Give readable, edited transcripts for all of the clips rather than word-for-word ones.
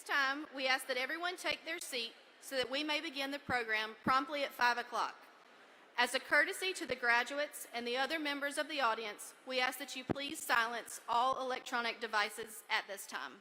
time, we ask that everyone take their seat so that we may begin the program promptly at 5 o'clock. As a courtesy to the graduates and the other members of the audience, we ask that you please silence all electronic devices at this time.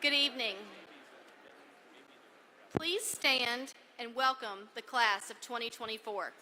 Good evening. Please stand and welcome the class of 2024.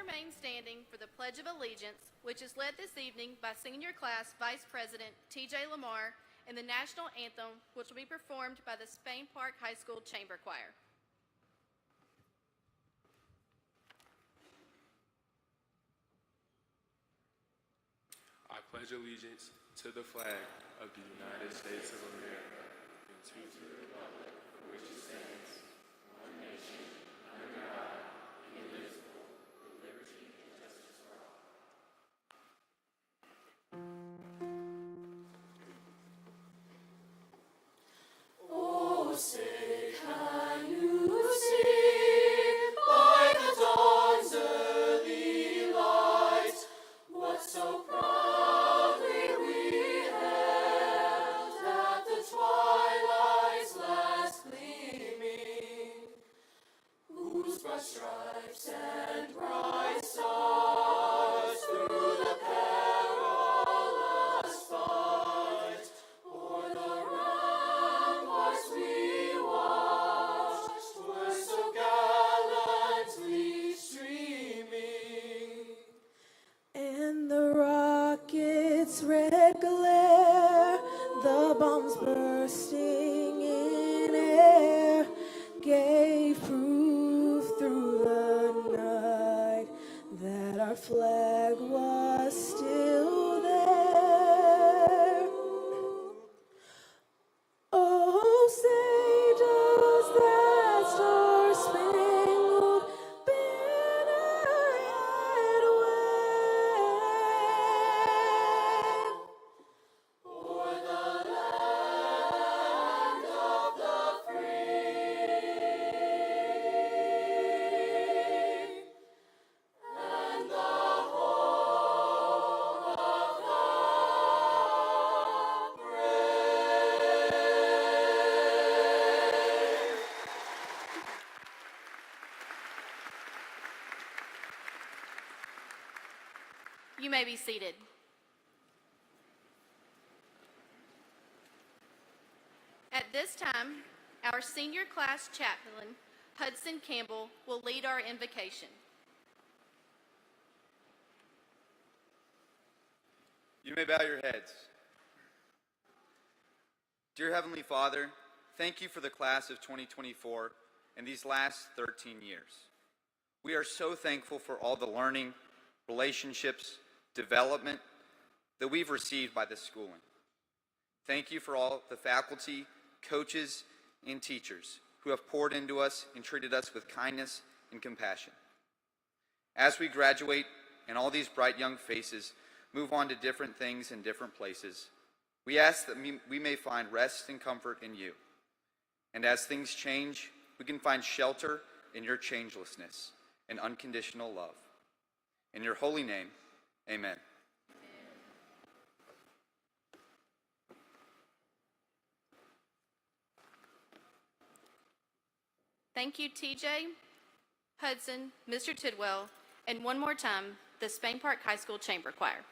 remain standing for the Pledge of Allegiance, which is led this evening by Senior Class Vice President T.J. Lamar, and the National Anthem, which will be performed by the Spain Park High School Chamber Choir. I pledge allegiance to the flag of the United States of America and to the republic for which it stands, one nation, under God, indivisible, with liberty and justice for all. Oh, say, can you see by the dawn's early light what so proudly we hailed at the twilight's last gleaming, whose broad stripes and bright stars through the perilous fight o'er the ramparts we watched were so gallantly streaming, and the rockets' red glare, the bombs bursting in air, gave proof through the night that our flag was still there. Oh, say does that star-spangled banner yet wave o'er the land of the free and the home of the brave. You may be seated. At this time, our senior class chaplain, Hudson Campbell, will lead our invocation. You may bow your heads. Dear Heavenly Father, thank you for the class of 2024 and these last 13 years. We are so thankful for all the learning, relationships, development that we've received by this schooling. Thank you for all the faculty, coaches, and teachers who have poured into us and treated us with kindness and compassion. As we graduate and all these bright young faces move on to different things in different places, we ask that we may find rest and comfort in you. And as things change, we can find shelter in your changelessness and unconditional love. In your holy name, amen. Thank you, TJ, Hudson, Mr. Tidwell, and one more time, the Spain Park High School Chamber Choir.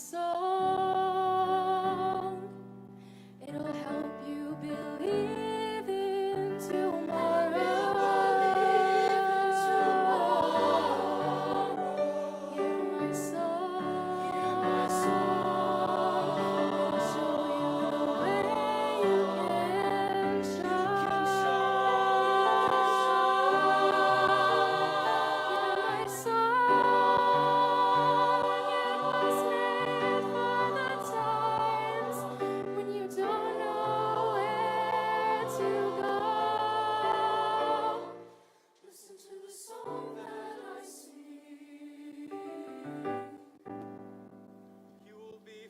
song. It'll help you believe in tomorrow. Hear my song. It'll show you the way you can shine. Hear my song. It was made for the times when you don't know where to go. Listen to the song that I sing. You will be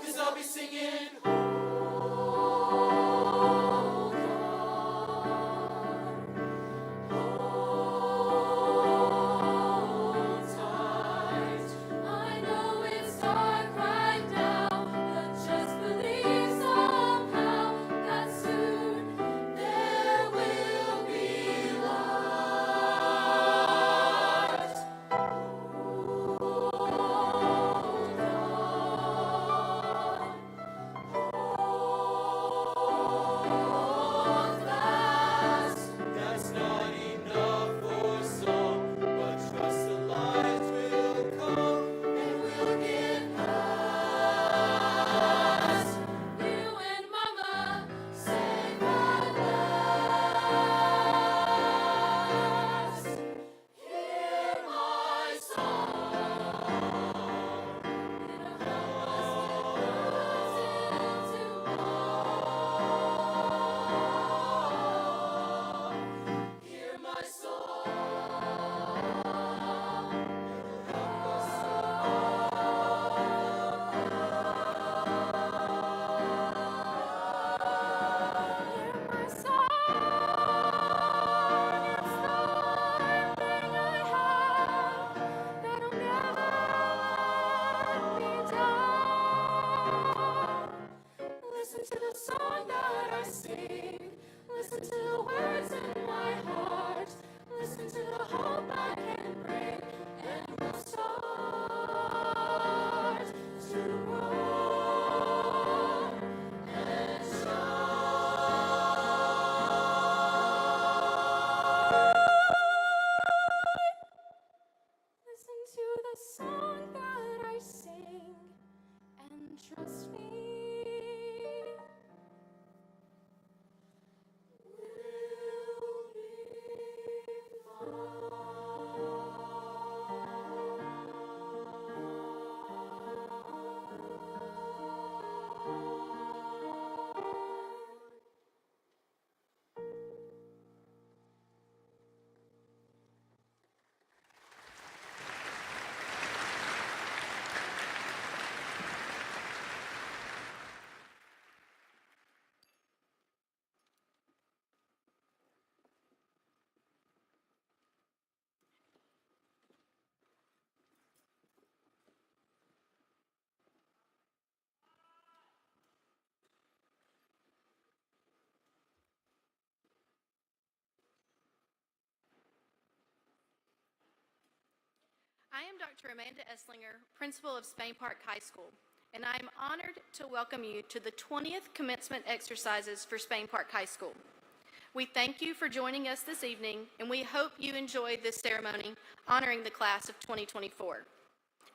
Cause I'll be singing. Hold tight. I know it's dark right now, but just believe somehow that soon there will be light. Hold fast. That's not enough for some, but trust the light will come. And we'll get past. You and Mama saved at last. Hear my song. It'll help us get through till tomorrow. Hear my song. Hear my song. It's the one thing I have that'll never let me down. Listen to the song that I sing. Listen to the words in my heart. Listen to the hope I can bring, and we'll start to grow and shine. Listen to the song that I sing and trust me. We'll be I am Dr. Amanda Esslinger, principal of Spain Park High School, and I am honored to welcome you to the 20th commencement exercises for Spain Park High School. We thank you for joining us this evening, and we hope you enjoyed this ceremony honoring the class of 2024.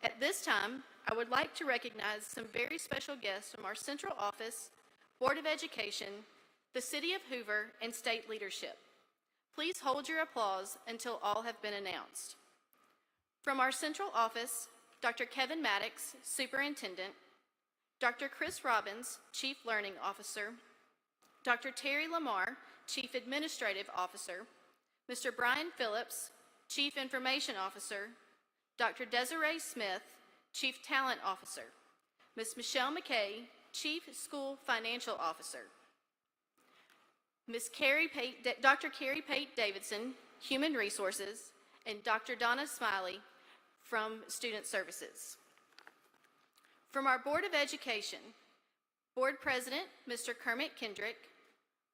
At this time, I would like to recognize some very special guests from our central office, Board of Education, the City of Hoover, and state leadership. Please hold your applause until all have been announced. From our central office, Dr. Kevin Maddox, Superintendent, Dr. Chris Robbins, Chief Learning Officer, Dr. Terry Lamar, Chief Administrative Officer, Mr. Brian Phillips, Chief Information Officer, Dr. Desiree Smith, Chief Talent Officer, Ms. Michelle McKay, Chief School Financial Officer. Dr. Carrie Pate Davidson, Human Resources, and Dr. Donna Smiley from Student Services. From our Board of Education, Board President, Mr. Kermit Kendrick,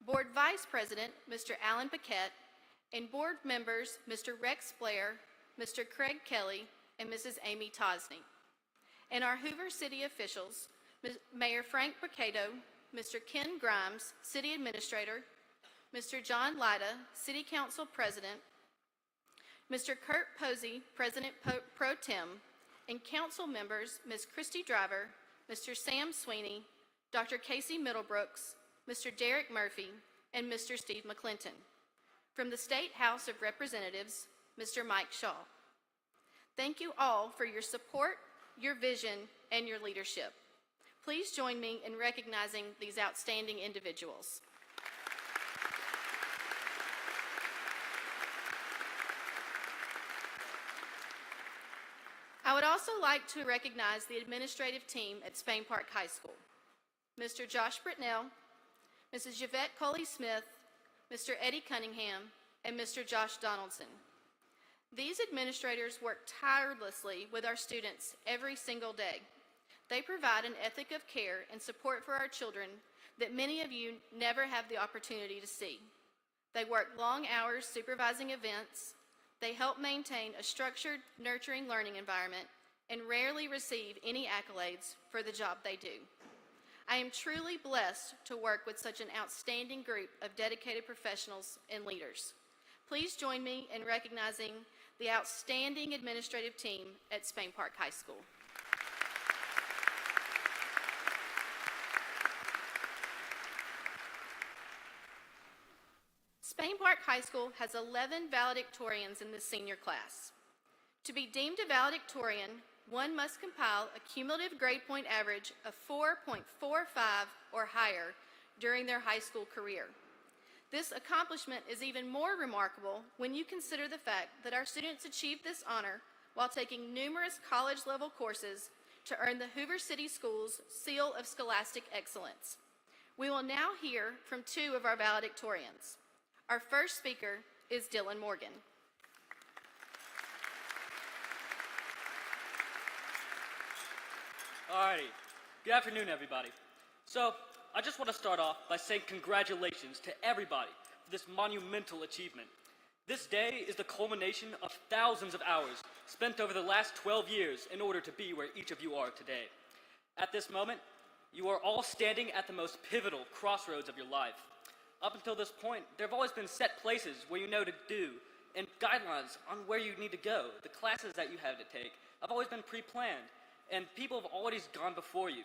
Board Vice President, Mr. Alan Paquette, and Board members, Mr. Rex Blair, Mr. Craig Kelly, and Mrs. Amy Tosney. And our Hoover City officials, Mayor Frank Mercado, Mr. Ken Grimes, City Administrator, Mr. John Lyda, City Council President, Mr. Kurt Posey, President Pro Tem, and council members, Ms. Christy Driver, Mr. Sam Sweeney, Dr. Casey Middlebrooks, Mr. Derek Murphy, and Mr. Steve McClinton. From the State House of Representatives, Mr. Mike Shaw. Thank you all for your support, your vision, and your leadership. Please join me in recognizing these outstanding individuals. I would also like to recognize the administrative team at Spain Park High School. Mr. Josh Britnell, Mrs. Yvette Coley-Smith, Mr. Eddie Cunningham, and Mr. Josh Donaldson. These administrators work tirelessly with our students every single day. They provide an ethic of care and support for our children that many of you never have the opportunity to see. They work long hours supervising events. They help maintain a structured, nurturing learning environment and rarely receive any accolades for the job they do. I am truly blessed to work with such an outstanding group of dedicated professionals and leaders. Please join me in recognizing the outstanding administrative team at Spain Park High School. Spain Park High School has 11 valedictorians in the senior class. To be deemed a valedictorian, one must compile a cumulative grade point average of 4.45 or higher during their high school career. This accomplishment is even more remarkable when you consider the fact that our students achieved this honor while taking numerous college-level courses to earn the Hoover City Schools Seal of Scholastic Excellence. We will now hear from two of our valedictorians. Our first speaker is Dylan Morgan. Alrighty, good afternoon everybody. So, I just want to start off by saying congratulations to everybody for this monumental achievement. This day is the culmination of thousands of hours spent over the last 12 years in order to be where each of you are today. At this moment, you are all standing at the most pivotal crossroads of your life. Up until this point, there have always been set places where you know to do and guidelines on where you need to go. The classes that you have to take have always been pre-planned, and people have always gone before you.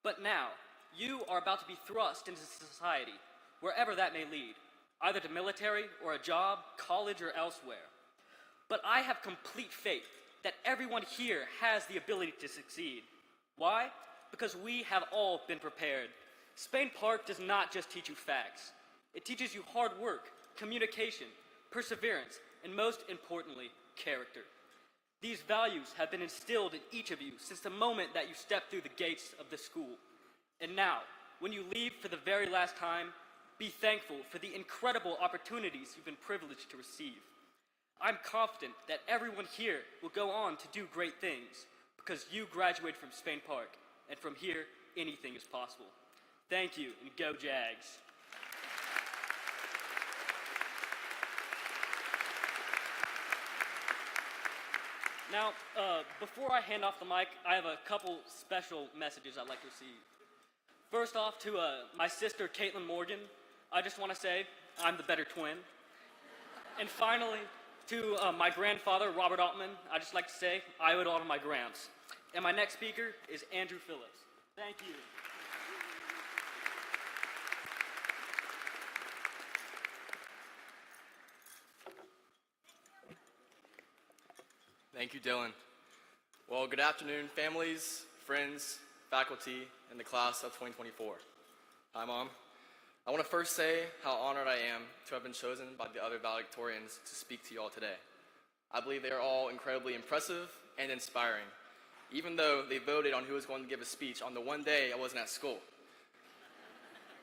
But now, you are about to be thrust into society, wherever that may lead, either to military or a job, college, or elsewhere. But I have complete faith that everyone here has the ability to succeed. Why? Because we have all been prepared. Spain Park does not just teach you facts. It teaches you hard work, communication, perseverance, and most importantly, character. These values have been instilled in each of you since the moment that you stepped through the gates of the school. And now, when you leave for the very last time, be thankful for the incredible opportunities you've been privileged to receive. I'm confident that everyone here will go on to do great things because you graduated from Spain Park, and from here, anything is possible. Thank you, and go Jags. Now, before I hand off the mic, I have a couple special messages I'd like to receive. First off, to my sister, Caitlin Morgan, I just want to say I'm the better twin. And finally, to my grandfather, Robert Altman, I just like to say I owe it all to my gramps. And my next speaker is Andrew Phillips. Thank you. Thank you, Dylan. Well, good afternoon, families, friends, faculty, and the class of 2024. Hi, Mom. I want to first say how honored I am to have been chosen by the other valedictorians to speak to you all today. I believe they are all incredibly impressive and inspiring, even though they voted on who was going to give a speech on the one day I wasn't at school.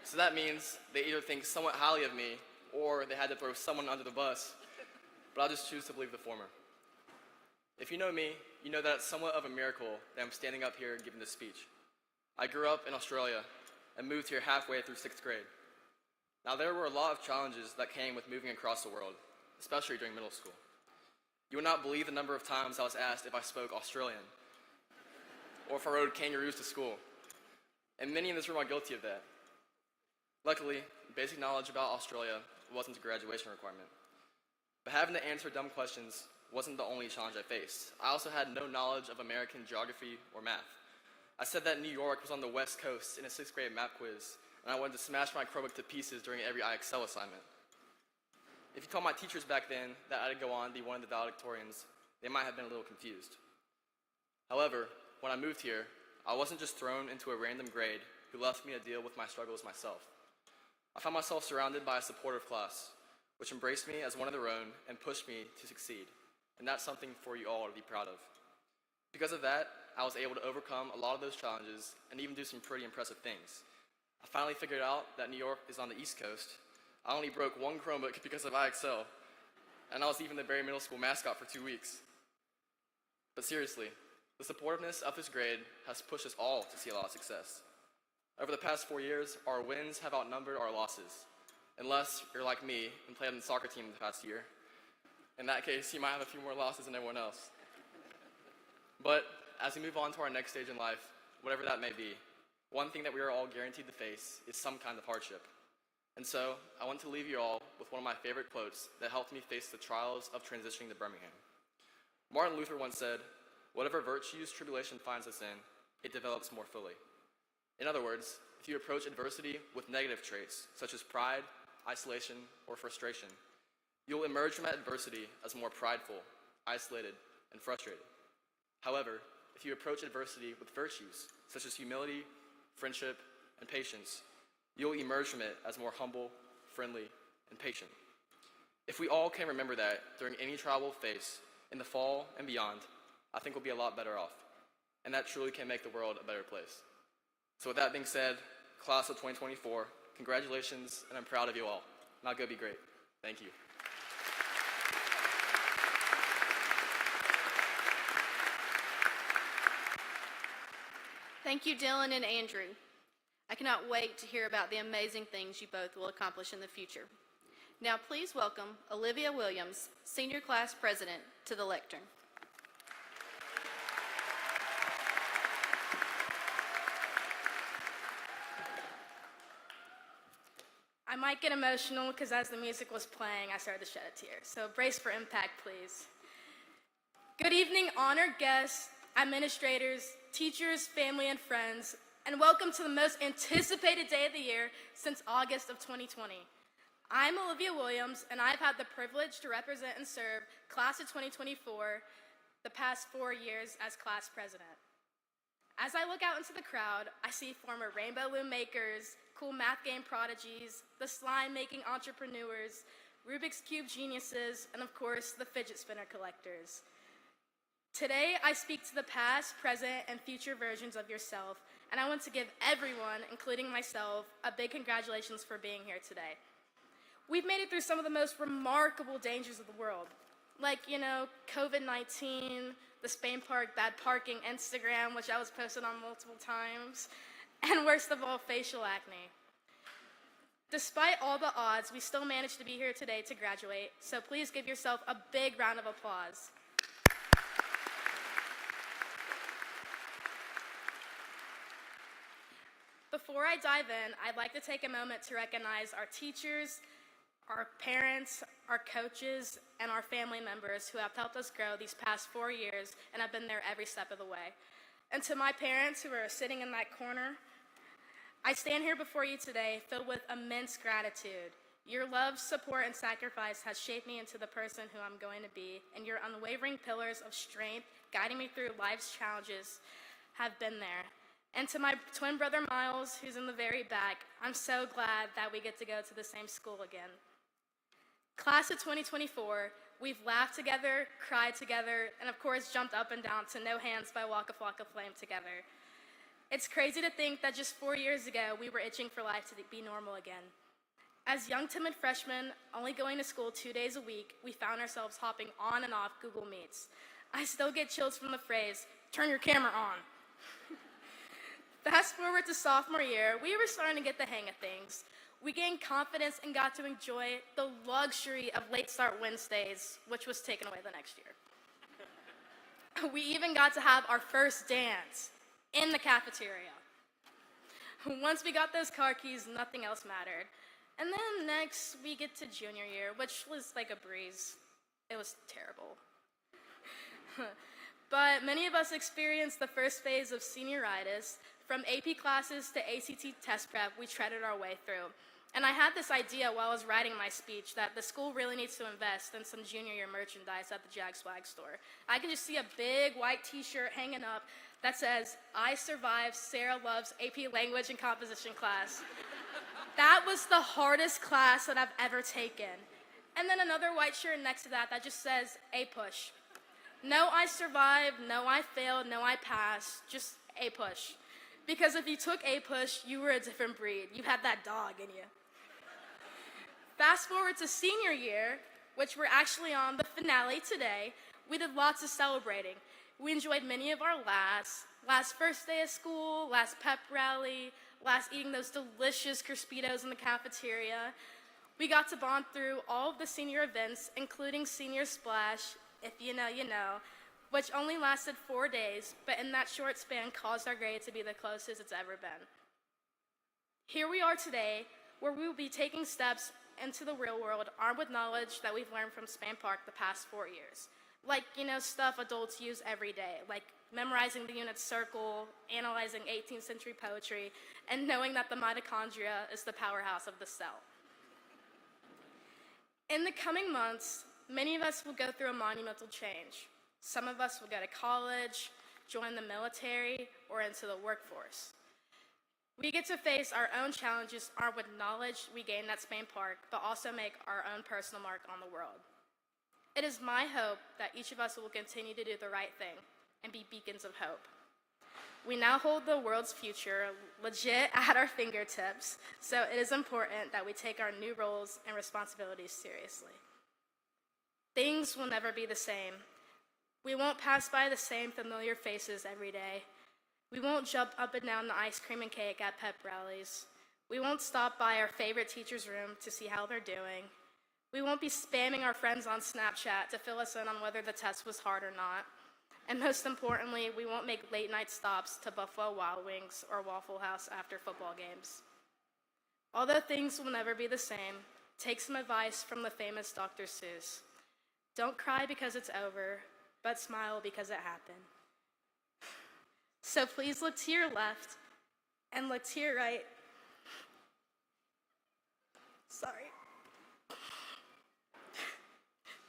So that means they either think somewhat highly of me or they had to throw someone under the bus, but I'll just choose to believe the former. If you know me, you know that it's somewhat of a miracle that I'm standing up here giving this speech. I grew up in Australia and moved here halfway through 6th grade. Now, there were a lot of challenges that came with moving across the world, especially during middle school. You would not believe the number of times I was asked if I spoke Australian, or if I rode kangaroos to school. And many in this room are guilty of that. Luckily, basic knowledge about Australia wasn't a graduation requirement. But having to answer dumb questions wasn't the only challenge I faced. I also had no knowledge of American geography or math. I said that New York was on the West Coast in a 6th grade math quiz, and I wanted to smash my Chromebook to pieces during every IXL assignment. If you told my teachers back then that I'd go on to be one of the valedictorians, they might have been a little confused. However, when I moved here, I wasn't just thrown into a random grade who left me to deal with my struggles myself. I found myself surrounded by a supportive class, which embraced me as one of their own and pushed me to succeed. And that's something for you all to be proud of. Because of that, I was able to overcome a lot of those challenges and even do some pretty impressive things. I finally figured out that New York is on the East Coast. I only broke one Chromebook because of IXL, and I was even the Berry Middle School mascot for 2 weeks. But seriously, the supportiveness of this grade has pushed us all to see a lot of success. Over the past 4 years, our wins have outnumbered our losses, unless you're like me and played on the soccer team the past year. In that case, you might have a few more losses than everyone else. But as we move on to our next stage in life, whatever that may be, one thing that we are all guaranteed to face is some kind of hardship. And so, I want to leave you all with one of my favorite quotes that helped me face the trials of transitioning to Birmingham. Martin Luther once said, "Whatever virtues tribulation finds us in, it develops more fully." In other words, if you approach adversity with negative traits, such as pride, isolation, or frustration, you'll emerge from that adversity as more prideful, isolated, and frustrated. However, if you approach adversity with virtues, such as humility, friendship, and patience, you'll emerge from it as more humble, friendly, and patient. If we all can remember that during any trial we'll face, in the fall and beyond, I think we'll be a lot better off. And that truly can make the world a better place. So with that being said, class of 2024, congratulations, and I'm proud of you all. Now go be great. Thank you. Thank you, Dylan and Andrew. I cannot wait to hear about the amazing things you both will accomplish in the future. Now please welcome Olivia Williams, Senior Class President, to the lectern. I might get emotional because as the music was playing, I started to shed a tear. So brace for impact, please. Good evening, honored guests, administrators, teachers, family, and friends, and welcome to the most anticipated day of the year since August of 2020. I'm Olivia Williams, and I've had the privilege to represent and serve class of 2024 the past 4 years as class president. As I look out into the crowd, I see former Rainbow Loom makers, cool math game prodigies, the slime-making entrepreneurs, Rubik's Cube geniuses, and of course, the fidget spinner collectors. Today, I speak to the past, present, and future versions of yourself, and I want to give everyone, including myself, a big congratulations for being here today. We've made it through some of the most remarkable dangers of the world, like, COVID-19, the Spain Park bad parking Instagram, which I was posted on multiple times, and worst of all, facial acne. Despite all the odds, we still managed to be here today to graduate, so please give yourself a big round of applause. Before I dive in, I'd like to take a moment to recognize our teachers, our parents, our coaches, and our family members who have helped us grow these past 4 years and have been there every step of the way. And to my parents who are sitting in that corner, I stand here before you today filled with immense gratitude. Your love, support, and sacrifice has shaped me into the person who I'm going to be, and your unwavering pillars of strength guiding me through life's challenges have been there. And to my twin brother Miles, who's in the very back, I'm so glad that we get to go to the same school again. Class of 2024, we've laughed together, cried together, and of course jumped up and down to No Hands by Waka Flocka Flame together. It's crazy to think that just 4 years ago, we were itching for life to be normal again. As young, timid freshmen, only going to school 2 days a week, we found ourselves hopping on and off Google Meets. I still get chills from the phrase, "Turn your camera on." Fast forward to sophomore year, we were starting to get the hang of things. We gained confidence and got to enjoy the luxury of late start Wednesdays, which was taken away the next year. We even got to have our first dance in the cafeteria. Once we got those car keys, nothing else mattered. And then next, we get to junior year, which was like a breeze. It was terrible. But many of us experienced the first phase of senioritis. From AP classes to ACT test prep, we treaded our way through. And I had this idea while I was writing my speech that the school really needs to invest in some junior year merchandise at the Jag Swag store. I can just see a big white t-shirt hanging up that says, "I survived Sarah Love's AP Language and Composition class." That was the hardest class that I've ever taken. And then another white shirt next to that just says, "A-push." No I survived, no I failed, no I passed, just A-push. Because if you took A-push, you were a different breed. You had that dog in you. Fast forward to senior year, which we're actually on the finale today, we did lots of celebrating. We enjoyed many of our last first day of school, last pep rally, last eating those delicious Crispitos in the cafeteria. We got to bond through all of the senior events, including Senior Splash, if you know, you know, which only lasted 4 days, but in that short span caused our grade to be the closest it's ever been. Here we are today, where we will be taking steps into the real world, armed with knowledge that we've learned from Spain Park the past 4 years. Like, stuff adults use every day, like memorizing the unit circle, analyzing 18th century poetry, and knowing that the mitochondria is the powerhouse of the cell. In the coming months, many of us will go through a monumental change. Some of us will go to college, join the military, or into the workforce. We get to face our own challenges armed with knowledge we gain at Spain Park, but also make our own personal mark on the world. It is my hope that each of us will continue to do the right thing and be beacons of hope. We now hold the world's future legit at our fingertips, so it is important that we take our new roles and responsibilities seriously. Things will never be the same. We won't pass by the same familiar faces every day. We won't jump up and down the ice cream and cake at pep rallies. We won't stop by our favorite teacher's room to see how they're doing. We won't be spamming our friends on Snapchat to fill us in on whether the test was hard or not. And most importantly, we won't make late night stops to Buffalo Wild Wings or Waffle House after football games. Although things will never be the same, take some advice from the famous Dr. Seuss. Don't cry because it's over, but smile because it happened. So please look to your left and look to your right. Sorry.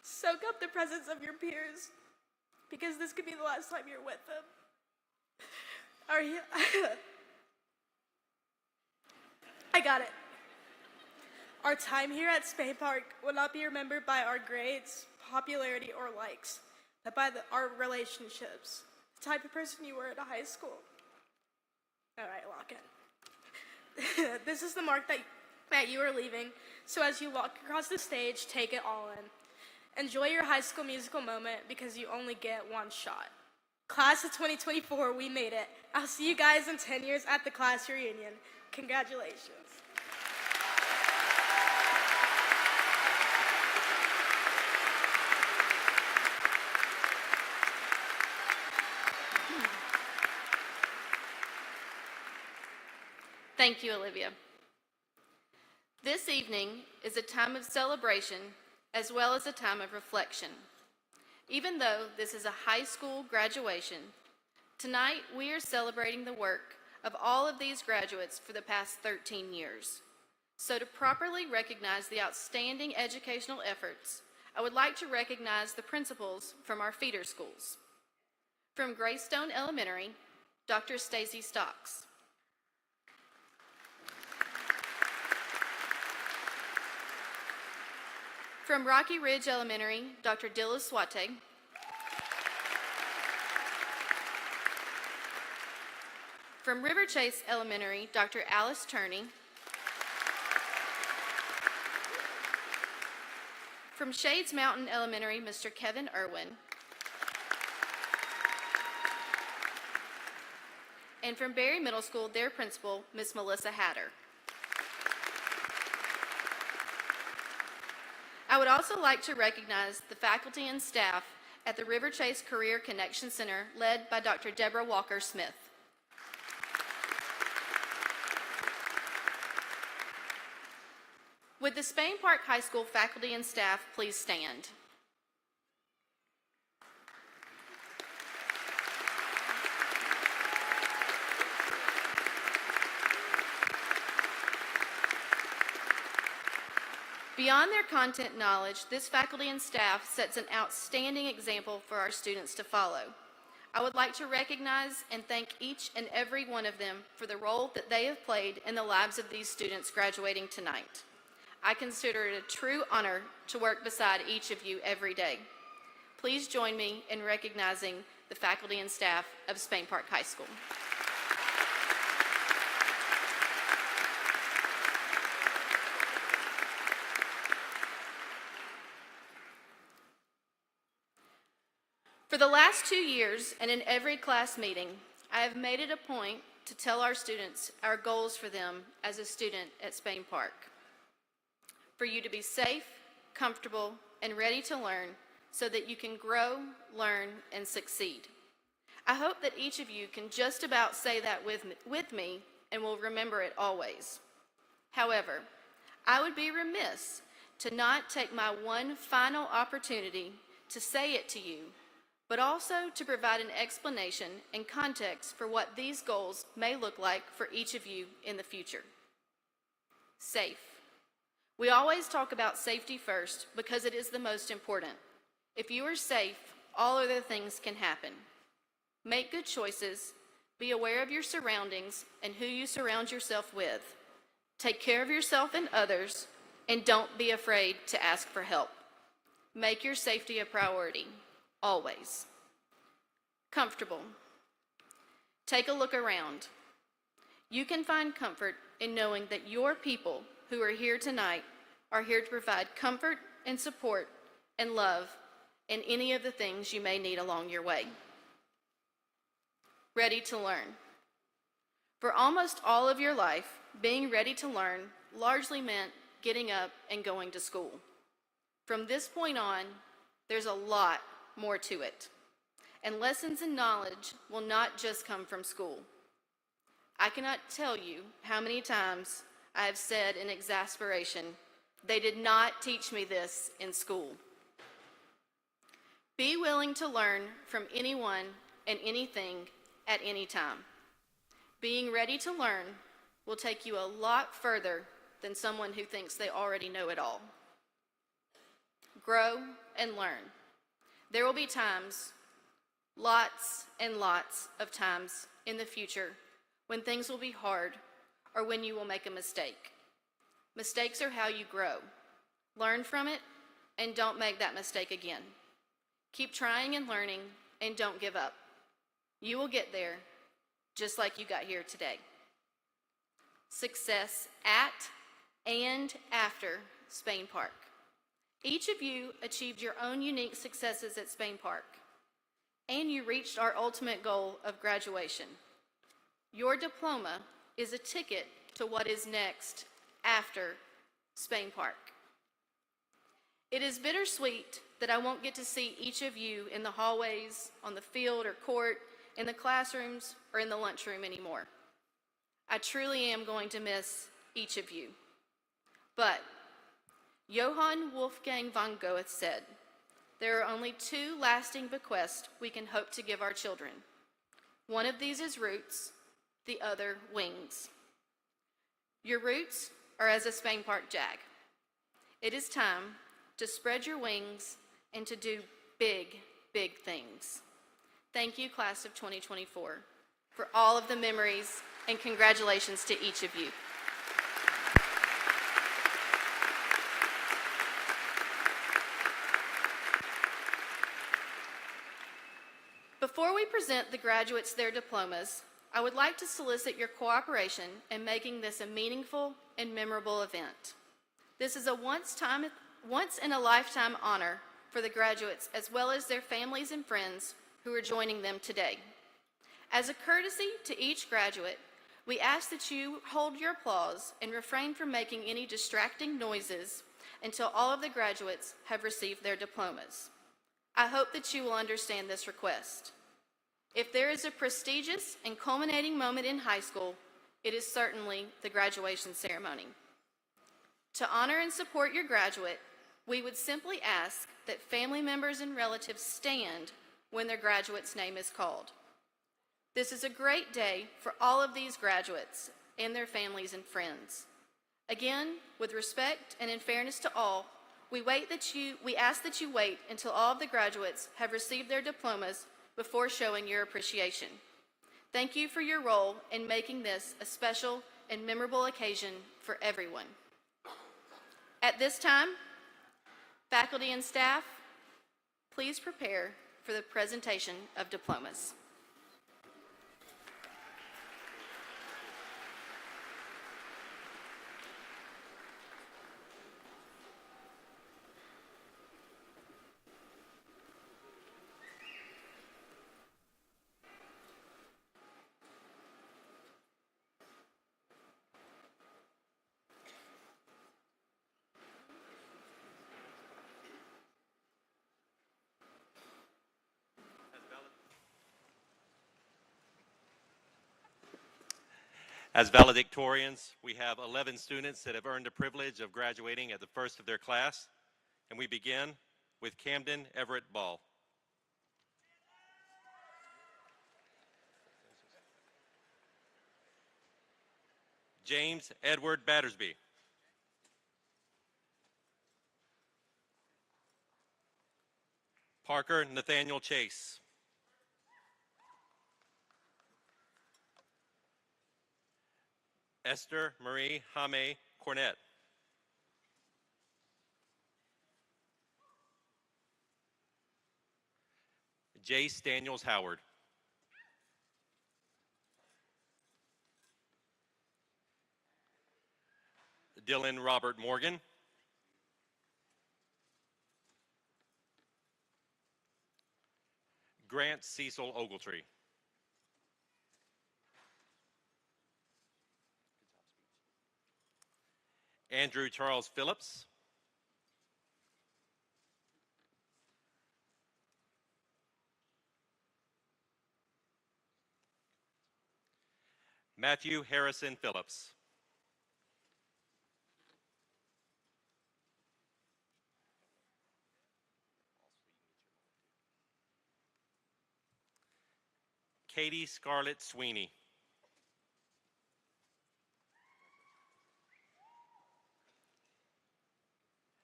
Soak up the presence of your peers, because this could be the last time you're with them. Are you? I got it. Our time here at Spain Park will not be remembered by our grades, popularity, or likes, but by our relationships, the type of person you were in high school. All right, lock in. This is the mark that you are leaving, so as you walk across the stage, take it all in. Enjoy your High School Musical moment, because you only get one shot. Class of 2024, we made it. I'll see you guys in 10 years at the class reunion. Congratulations. Thank you, Olivia. This evening is a time of celebration as well as a time of reflection. Even though this is a high school graduation, tonight we are celebrating the work of all of these graduates for the past 13 years. So to properly recognize the outstanding educational efforts, I would like to recognize the principals from our feeder schools. From Greystone Elementary, Dr. Stacy Stocks. From Rocky Ridge Elementary, Dr. Dilla Swate. From River Chase Elementary, Dr. Alice Turney. From Shades Mountain Elementary, Mr. Kevin Irwin. And from Berry Middle School, their principal, Ms. Melissa Hatter. I would also like to recognize the faculty and staff at the River Chase Career Connection Center, led by Dr. Deborah Walker-Smith. Would the Spain Park High School faculty and staff please stand? Beyond their content knowledge, this faculty and staff sets an outstanding example for our students to follow. I would like to recognize and thank each and every one of them for the role that they have played in the lives of these students graduating tonight. I consider it a true honor to work beside each of you every day. Please join me in recognizing the faculty and staff of Spain Park High School. For the last 2 years and in every class meeting, I have made it a point to tell our students our goals for them as a student at Spain Park. For you to be safe, comfortable, and ready to learn so that you can grow, learn, and succeed. I hope that each of you can just about say that with me and will remember it always. However, I would be remiss to not take my one final opportunity to say it to you, but also to provide an explanation and context for what these goals may look like for each of you in the future. Safe. We always talk about safety first because it is the most important. If you are safe, all other things can happen. Make good choices, be aware of your surroundings and who you surround yourself with. Take care of yourself and others, and don't be afraid to ask for help. Make your safety a priority. Always. Comfortable. Take a look around. You can find comfort in knowing that your people who are here tonight are here to provide comfort and support and love in any of the things you may need along your way. Ready to learn. For almost all of your life, being ready to learn largely meant getting up and going to school. From this point on, there's a lot more to it, and lessons and knowledge will not just come from school. I cannot tell you how many times I have said in exasperation, "They did not teach me this in school." Be willing to learn from anyone and anything at any time. Being ready to learn will take you a lot further than someone who thinks they already know it all. Grow and learn. There will be times, lots and lots of times in the future when things will be hard or when you will make a mistake. Mistakes are how you grow. Learn from it and don't make that mistake again. Keep trying and learning and don't give up. You will get there just like you got here today. Success at and after Spain Park. Each of you achieved your own unique successes at Spain Park, and you reached our ultimate goal of graduation. Your diploma is a ticket to what is next after Spain Park. It is bittersweet that I won't get to see each of you in the hallways, on the field or court, in the classrooms, or in the lunchroom anymore. I truly am going to miss each of you. But Johann Wolfgang von Goethe said, "There are only two lasting bequests we can hope to give our children. One of these is roots, the other wings." Your roots are as a Spain Park Jag. It is time to spread your wings and to do big, big things. Thank you, class of 2024, for all of the memories, and congratulations to each of you. Before we present the graduates their diplomas, I would like to solicit your cooperation in making this a meaningful and memorable event. This is a once-in-a-lifetime honor for the graduates as well as their families and friends who are joining them today. As a courtesy to each graduate, we ask that you hold your applause and refrain from making any distracting noises until all of the graduates have received their diplomas. I hope that you will understand this request. If there is a prestigious and culminating moment in high school, it is certainly the graduation ceremony. To honor and support your graduate, we would simply ask that family members and relatives stand when their graduate's name is called. This is a great day for all of these graduates and their families and friends. Again, with respect and in fairness to all, we ask that you wait until all of the graduates have received their diplomas before showing your appreciation. Thank you for your role in making this a special and memorable occasion for everyone. At this time, faculty and staff, please prepare for the presentation of diplomas. As valedictorians, we have 11 students that have earned the privilege of graduating at the first of their class, and we begin with Camden Everett Ball. James Edward Battersby. Parker Nathaniel Chase. Esther Marie Hame Cornett. Jace Daniels Howard. Dylan Robert Morgan. Grant Cecil Ogletree. Andrew Charles Phillips. Matthew Harrison Phillips. Katie Scarlett Sweeney.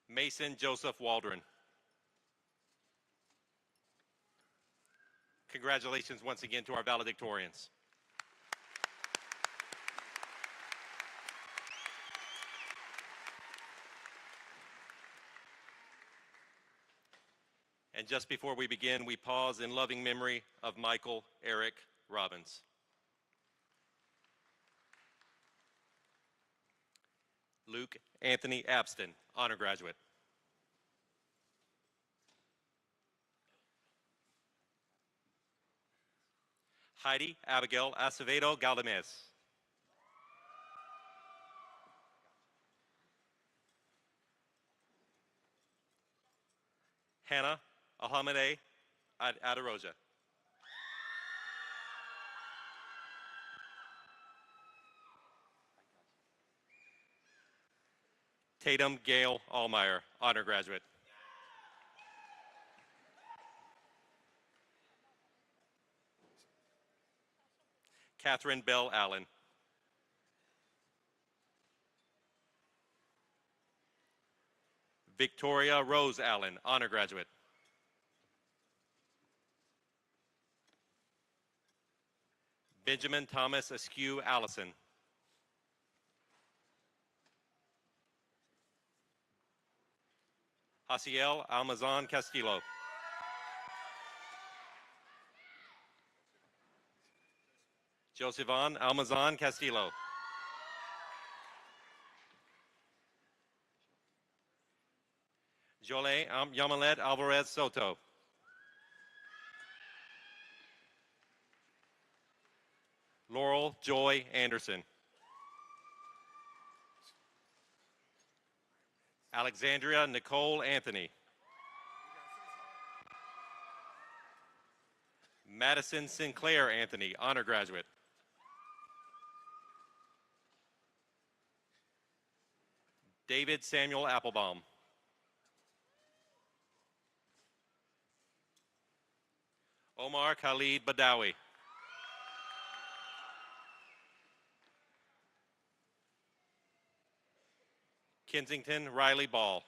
Mason Joseph Waldron. Congratulations once again to our valedictorians. And just before we begin, we pause in loving memory of Michael Eric Robbins. Luke Anthony Abston, honor graduate. Heidi Abigail Acevedo Galdamez. Hannah Alhamide Adaroja. Tatum Gail Allmeyer, honor graduate. Catherine Bell Allen. Victoria Rose Allen, honor graduate. Benjamin Thomas Askew Allison. Haciel Almazan Castillo. Josevan Almazan Castillo. Jole Yamalet Alvarez Soto. Laurel Joy Anderson. Alexandria Nicole Anthony. Madison Sinclair Anthony, honor graduate. David Samuel Applebaum. Omar Khalid Badawi. Kensington Riley Ball.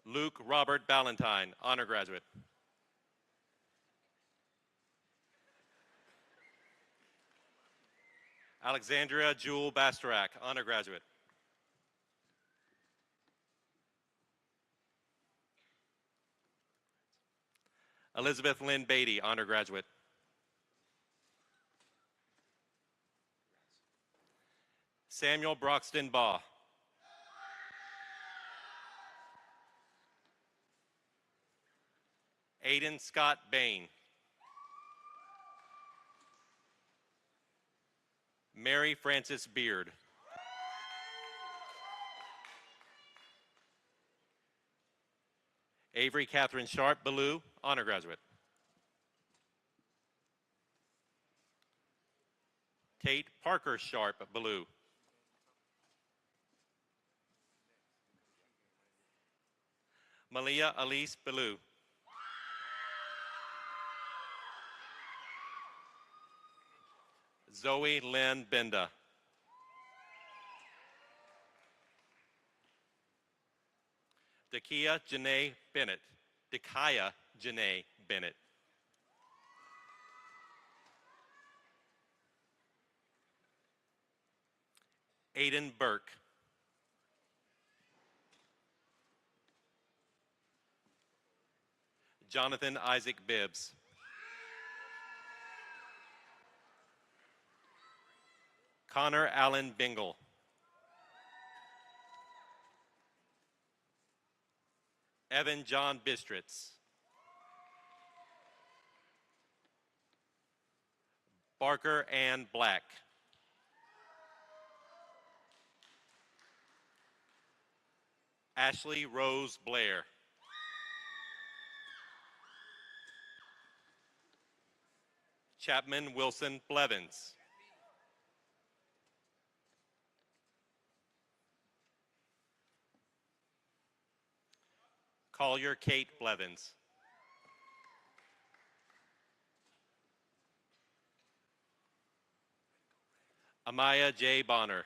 Luke Robert Ballantyne, honor graduate. Alexandria Jewel Bastarak, honor graduate. Elizabeth Lynn Beatty, honor graduate. Samuel Broxton Baugh. Aiden Scott Bain. Mary Frances Beard. Avery Catherine Sharp Ballou, honor graduate. Tate Parker Sharp Ballou. Malia Elise Ballou. Zoe Lynn Benda. Dakia Janae Bennett. Dakaya Janae Bennett. Aiden Burke. Jonathan Isaac Bibbs. Connor Allen Bingle. Evan John Bistritz. Barker Ann Black. Ashley Rose Blair. Chapman Wilson Blevins. Collier Kate Blevins. Amaya J. Bonner.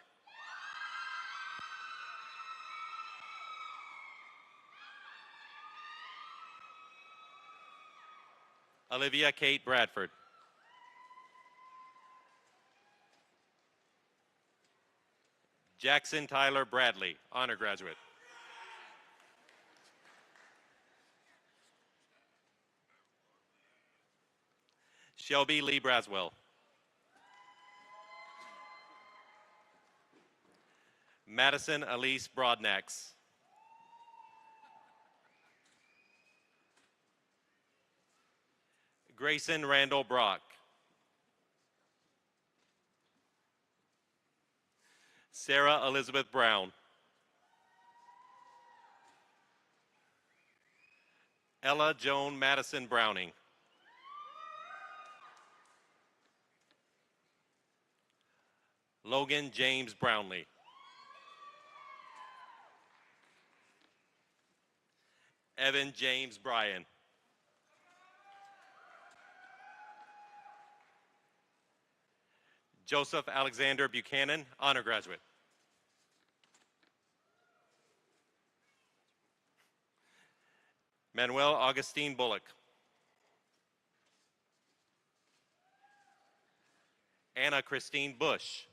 Olivia Kate Bradford. Jackson Tyler Bradley, honor graduate. Shelby Lee Braswell. Madison Elise Broadnax. Grayson Randall Brock. Sarah Elizabeth Brown. Ella Joan Madison Browning. Logan James Brownlee. Evan James Bryan. Joseph Alexander Buchanan, honor graduate. Manuel Augustine Bullock. Anna Christine Bush.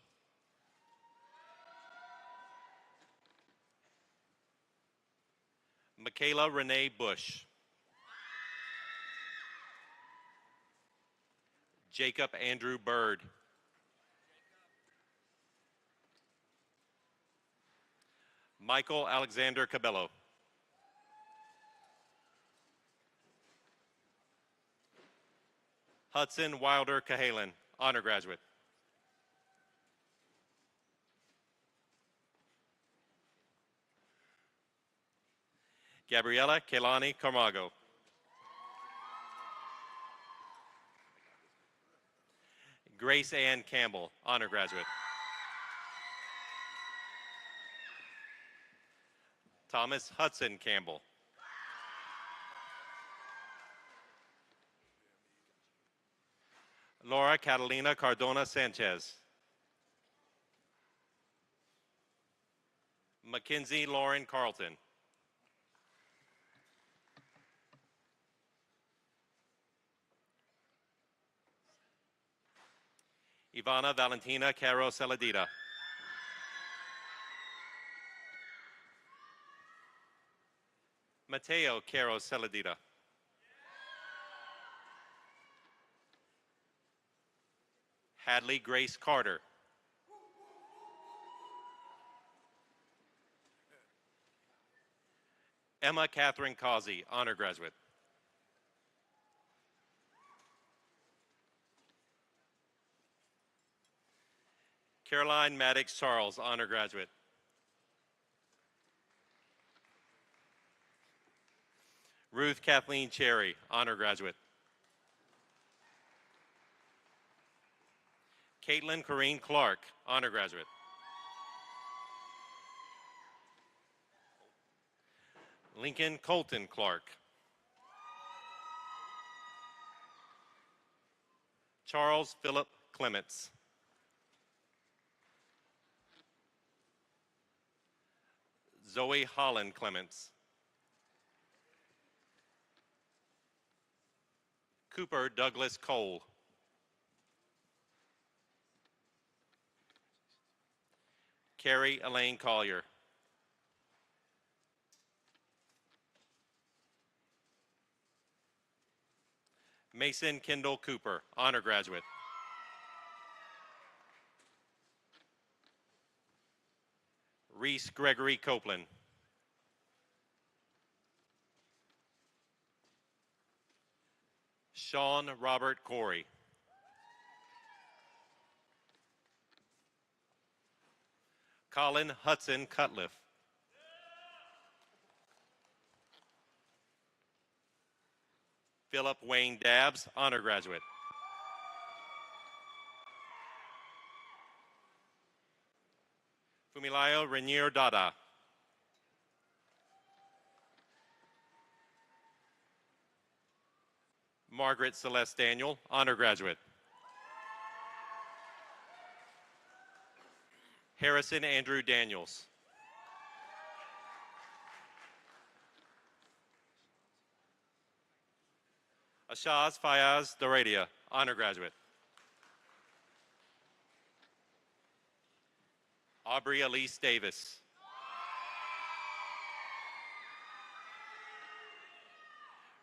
Michaela Renee Bush. Jacob Andrew Bird. Michael Alexander Cabello. Hudson Wilder Cahalan, honor graduate. Gabriela Kelani Carmago. Grace Ann Campbell, honor graduate. Thomas Hudson Campbell. Laura Catalina Cardona Sanchez. Mackenzie Lauren Carlton. Ivana Valentina Caro Saladita. Mateo Caro Saladita. Hadley Grace Carter. Emma Catherine Causey, honor graduate. Caroline Maddox Charles, honor graduate. Ruth Kathleen Cherry, honor graduate. Caitlin Corrine Clark, honor graduate. Lincoln Colton Clark. Charles Philip Clements. Zoe Holland Clements. Cooper Douglas Cole. Carrie Elaine Collier. Mason Kendall Cooper, honor graduate. Reese Gregory Copeland. Sean Robert Corey. Colin Hudson Cutliff. Philip Wayne Dabbs, honor graduate. Fumilayo Renier Dada. Margaret Celeste Daniel, honor graduate. Harrison Andrew Daniels. Ashaz Fayaz Doradia, honor graduate. Aubrey Elise Davis.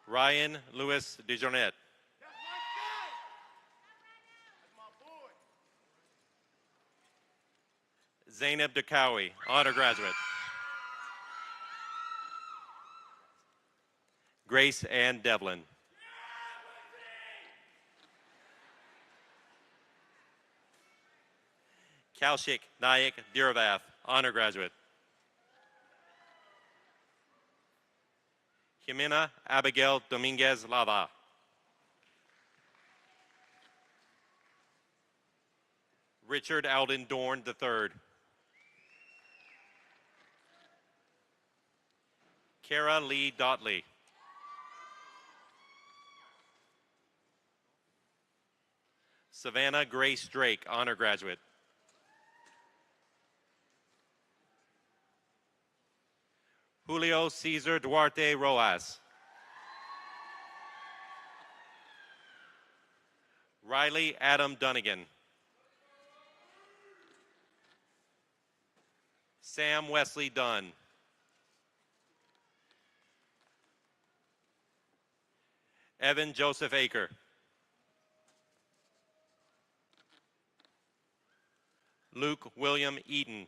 Ryan Lewis DeJournette. Zainab Dakawi, honor graduate. Grace Ann Devlin. Kaushik Nayak Diravath, honor graduate. Jimena Abigail Dominguez Lava. Richard Alden Dorn III. Kara Lee Dotley. Savannah Grace Drake, honor graduate. Julio Cesar Duarte Rojas. Riley Adam Dunnigan. Sam Wesley Dunn. Evan Joseph Aker. Luke William Eaton.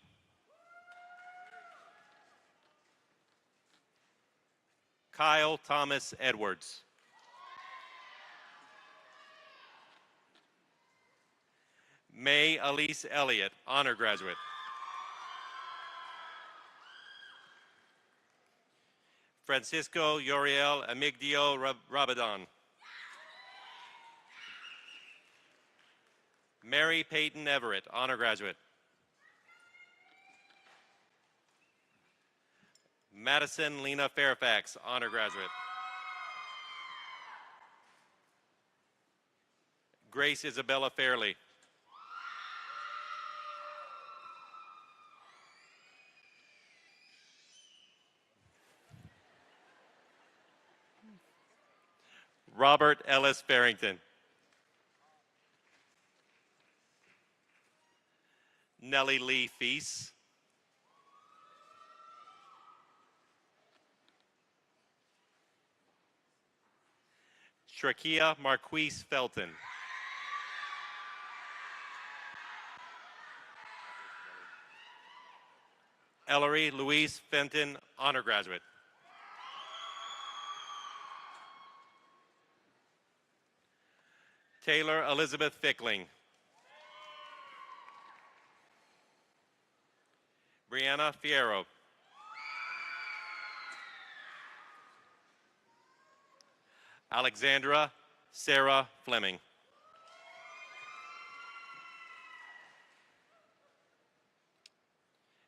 Kyle Thomas Edwards. May Elise Elliott, honor graduate. Francisco Yoriel Amigdio Rabadon. Mary Peyton Everett, honor graduate. Madison Lena Fairfax, honor graduate. Grace Isabella Fairley. Robert Ellis Farrington. Nellie Lee Feast. Trakia Marquise Felton. Ellery Louise Fenton, honor graduate. Taylor Elizabeth Fickling. Brianna Fierro. Alexandra Sarah Fleming.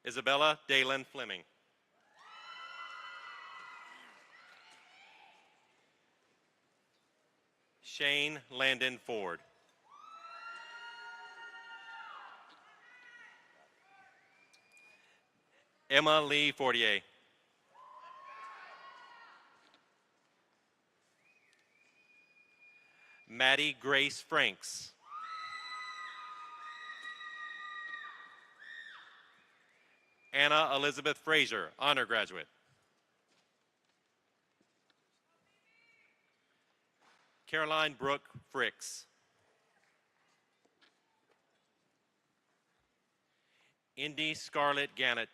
Isabella Dalen Fleming. Shane Landon Ford. Emma Lee Fortier. Maddie Grace Franks. Anna Elizabeth Frazier, honor graduate. Caroline Brooke Fricks. Indy Scarlett Gannett.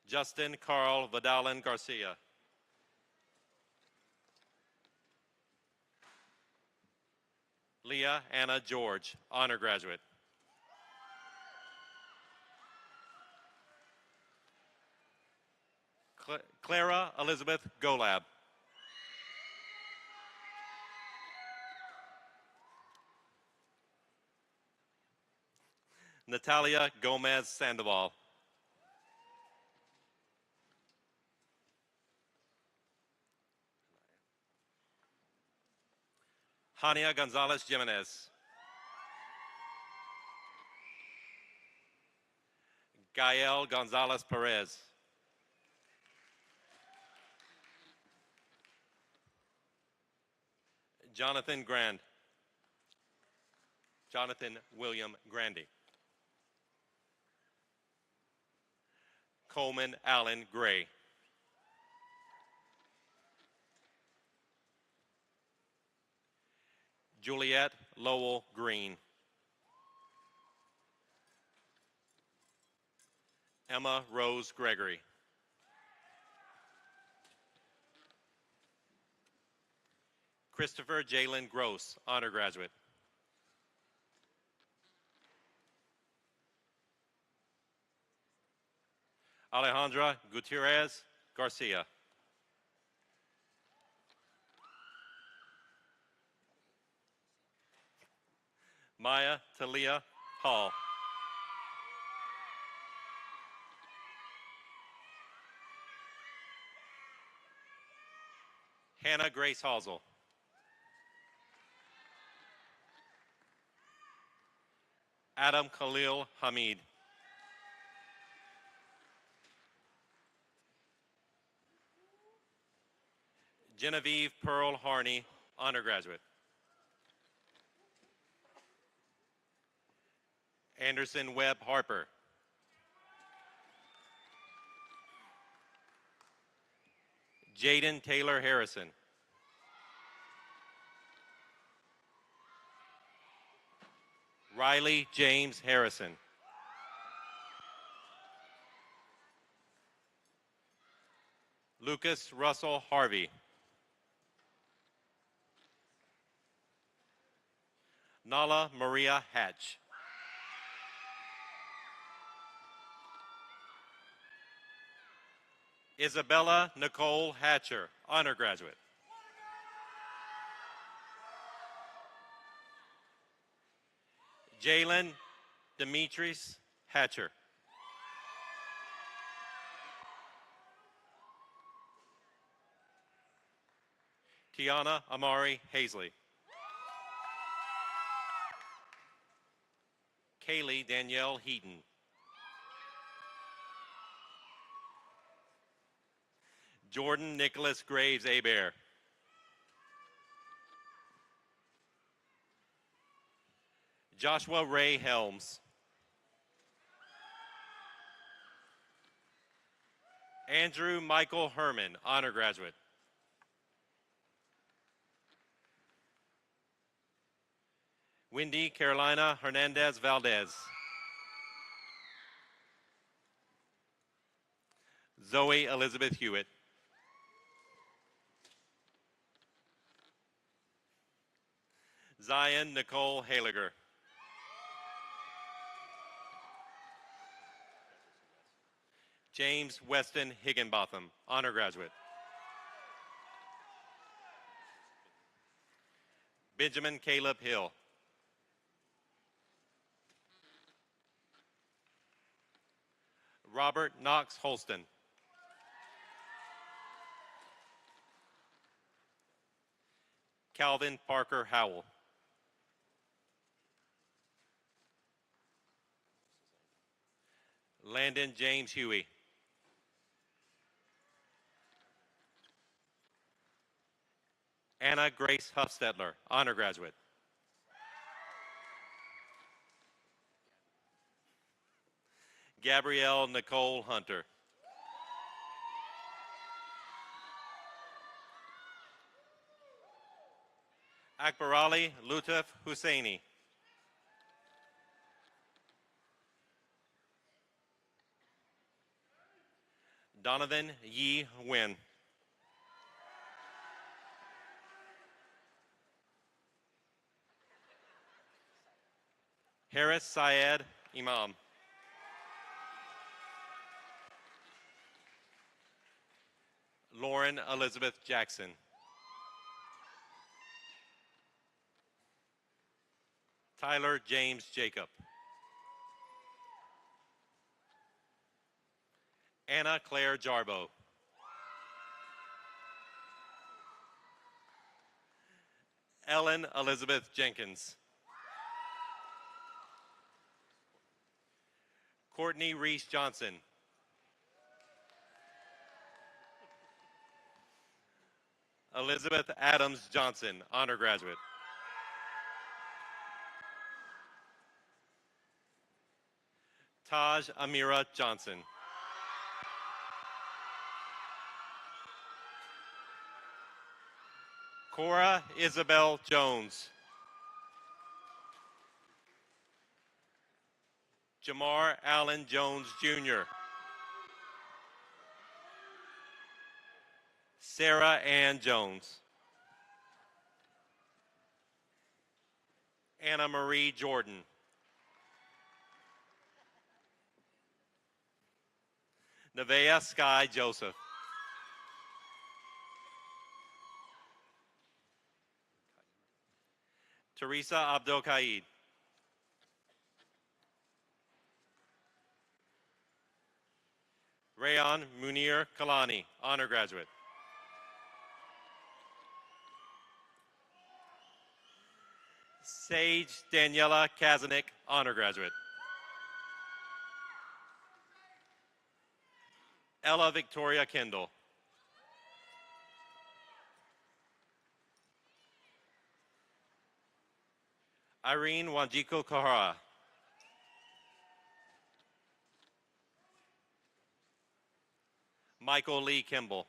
Justin Carl Vidalin Garcia. Leah Anna George, honor graduate. Clara Elizabeth Golab. Natalia Gomez Sandoval. Hania Gonzalez Jimenez. Gael Gonzalez Perez. Jonathan Grand. Jonathan William Grandy. Coleman Allen Gray. Juliet Lowell Green. Emma Rose Gregory. Christopher Jalen Gross, honor graduate. Alejandra Gutierrez Garcia. Maya Talia Hall. Hannah Grace Halsell. Adam Khalil Hamid. Genevieve Pearl Harney, honor graduate. Anderson Webb Harper. Jaden Taylor Harrison. Riley James Harrison. Lucas Russell Harvey. Nala Maria Hatch. Isabella Nicole Hatcher, honor graduate. Jalen Demetris Hatcher. Tiana Amari Hazley. Kaylee Danielle Heaton. Jordan Nicholas Graves Abear. Joshua Ray Helms. Andrew Michael Herman, honor graduate. Wendy Carolina Hernandez Valdez. Zoe Elizabeth Hewitt. Zion Nicole Haliger. James Weston Higginbotham, honor graduate. Benjamin Caleb Hill. Robert Knox Holston. Calvin Parker Howell. Landon James Huey. Anna Grace Huffstetler, honor graduate. Gabrielle Nicole Hunter. Akbarali Lutaf Husseini. Donovan Yi Nguyen. Harris Syed Imam. Lauren Elizabeth Jackson. Tyler James Jacob. Anna Claire Jarbo. Ellen Elizabeth Jenkins. Courtney Reese Johnson. Elizabeth Adams Johnson, honor graduate. Taj Amira Johnson. Cora Isabel Jones. Jamar Allen Jones Jr. Sarah Ann Jones. Anna Marie Jordan. Nevaeh Sky Joseph. Teresa Abdul Qaid. Rayon Munir Kalani, honor graduate. Sage Daniela Kazanik, honor graduate. Ella Victoria Kendall. Irene Wanjiko Kahara. Michael Lee Kimball.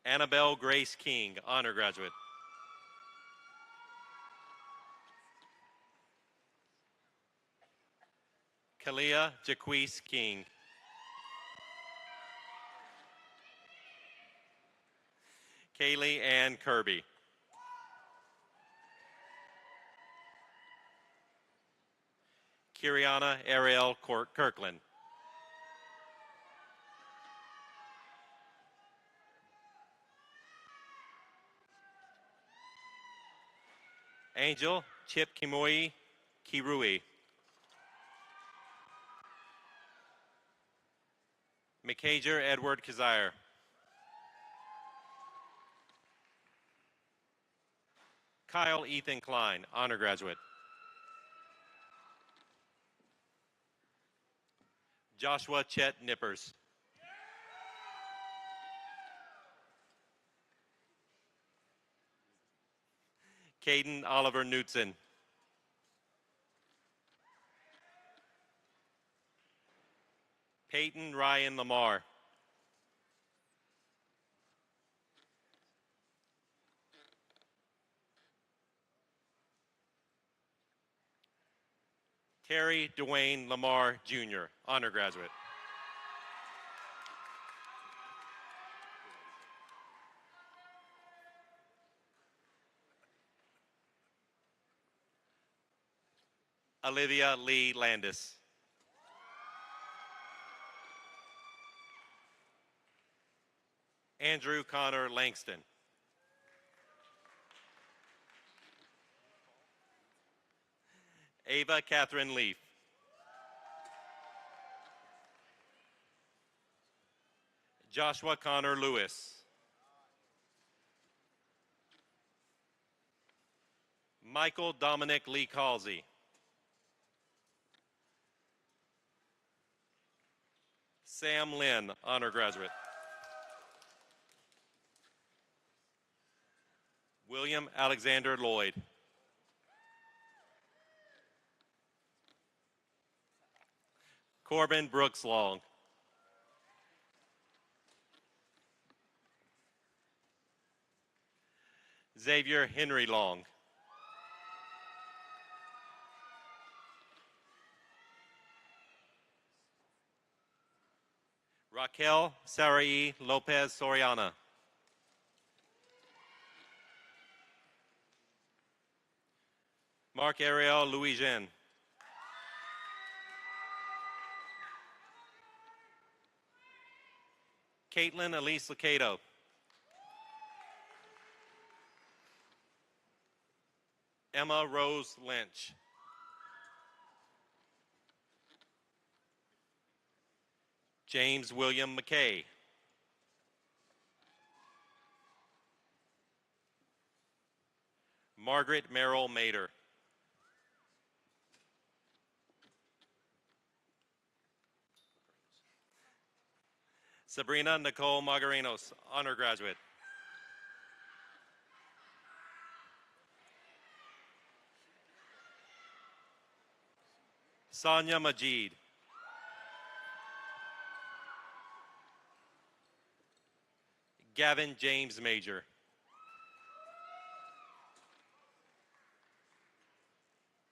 Annabelle Grace King, honor graduate. Kalia Jaquise King. Kaylee Ann Kirby. Kiriana Ariel Kirkland. Angel Chip Kimoi Kirui. McCager Edward Kazire. Kyle Ethan Klein, honor graduate. Joshua Chet Nippers. Caden Oliver Knutson. Peyton Ryan Lamar. Terry Dwayne Lamar Jr., honor graduate. Olivia Lee Landis. Andrew Connor Langston. Ava Catherine Leaf. Joshua Connor Lewis. Michael Dominic Lee Calsey. Sam Lynn, honor graduate. William Alexander Lloyd. Corbin Brooks Long. Xavier Henry Long. Raquel Sarai Lopez Soriana. Mark Ariel Louis-Jean. Caitlin Elise Lacato. Emma Rose Lynch. James William McKay. Margaret Merrill Mader. Sabrina Nicole Magarinos, honor graduate. Sonia Majid. Gavin James Major.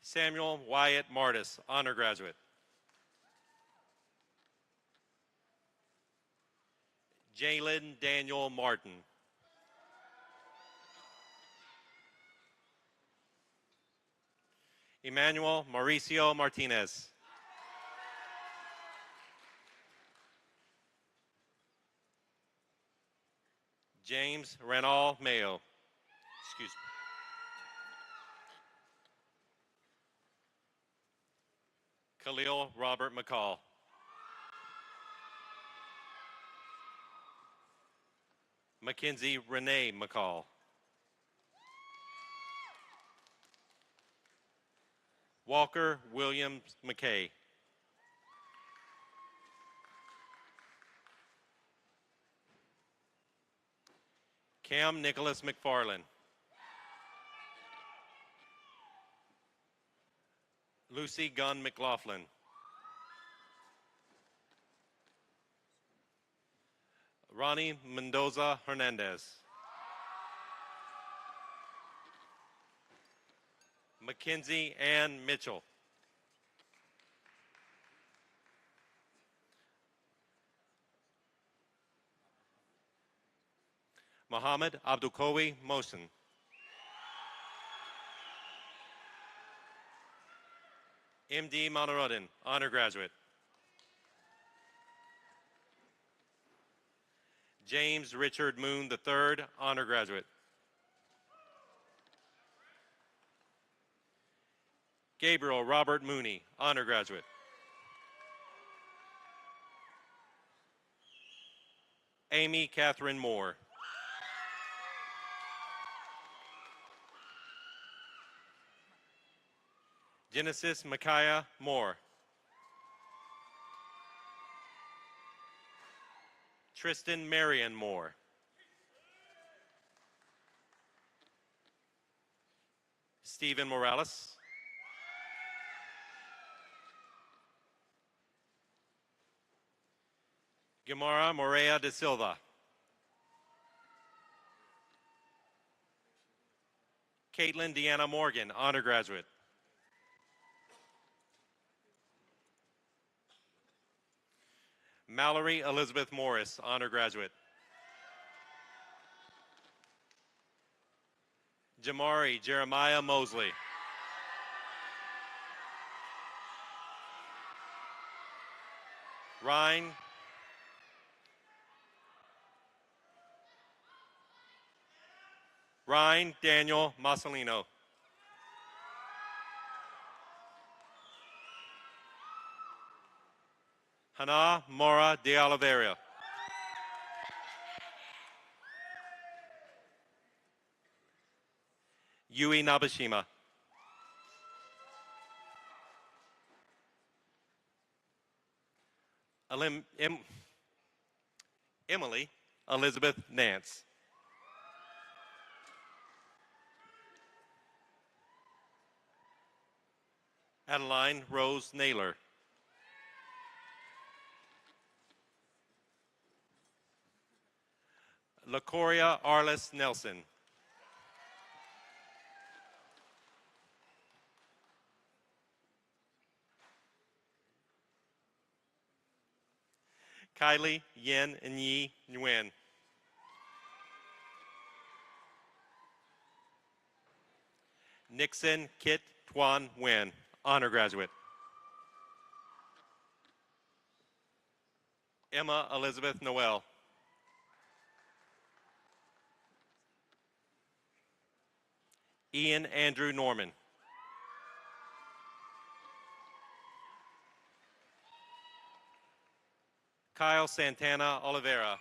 Samuel Wyatt Martis, honor graduate. Jalen Daniel Martin. Emmanuel Mauricio Martinez. James Renal Mayo. Excuse me. Khalil Robert McCall. Mackenzie Renee McCall. Walker Williams McKay. Cam Nicholas McFarland. Lucy Gunn McLaughlin. Ronnie Mendoza Hernandez. Mackenzie Ann Mitchell. Muhammad Abdulkawi Mohsen. M.D. Manaruddin, honor graduate. James Richard Moon III, honor graduate. Gabriel Robert Mooney, honor graduate. Amy Catherine Moore. Genesis Micaiah Moore. Tristan Marion Moore. Stephen Morales. Gamara Morea de Silva. Caitlin Deanna Morgan, honor graduate. Mallory Elizabeth Morris, honor graduate. Jamari Jeremiah Mosley. Ryan Daniel Massolino. Hannah Mora de Oliveira. Yui Nabashima. Emily Elizabeth Nance. Adeline Rose Naylor. LaCoria Arlis Nelson. Kylie Yen Nyi Nguyen. Nixon Kit Tuan Nguyen, honor graduate. Emma Elizabeth Noel. Ian Andrew Norman. Kyle Santana Oliveira.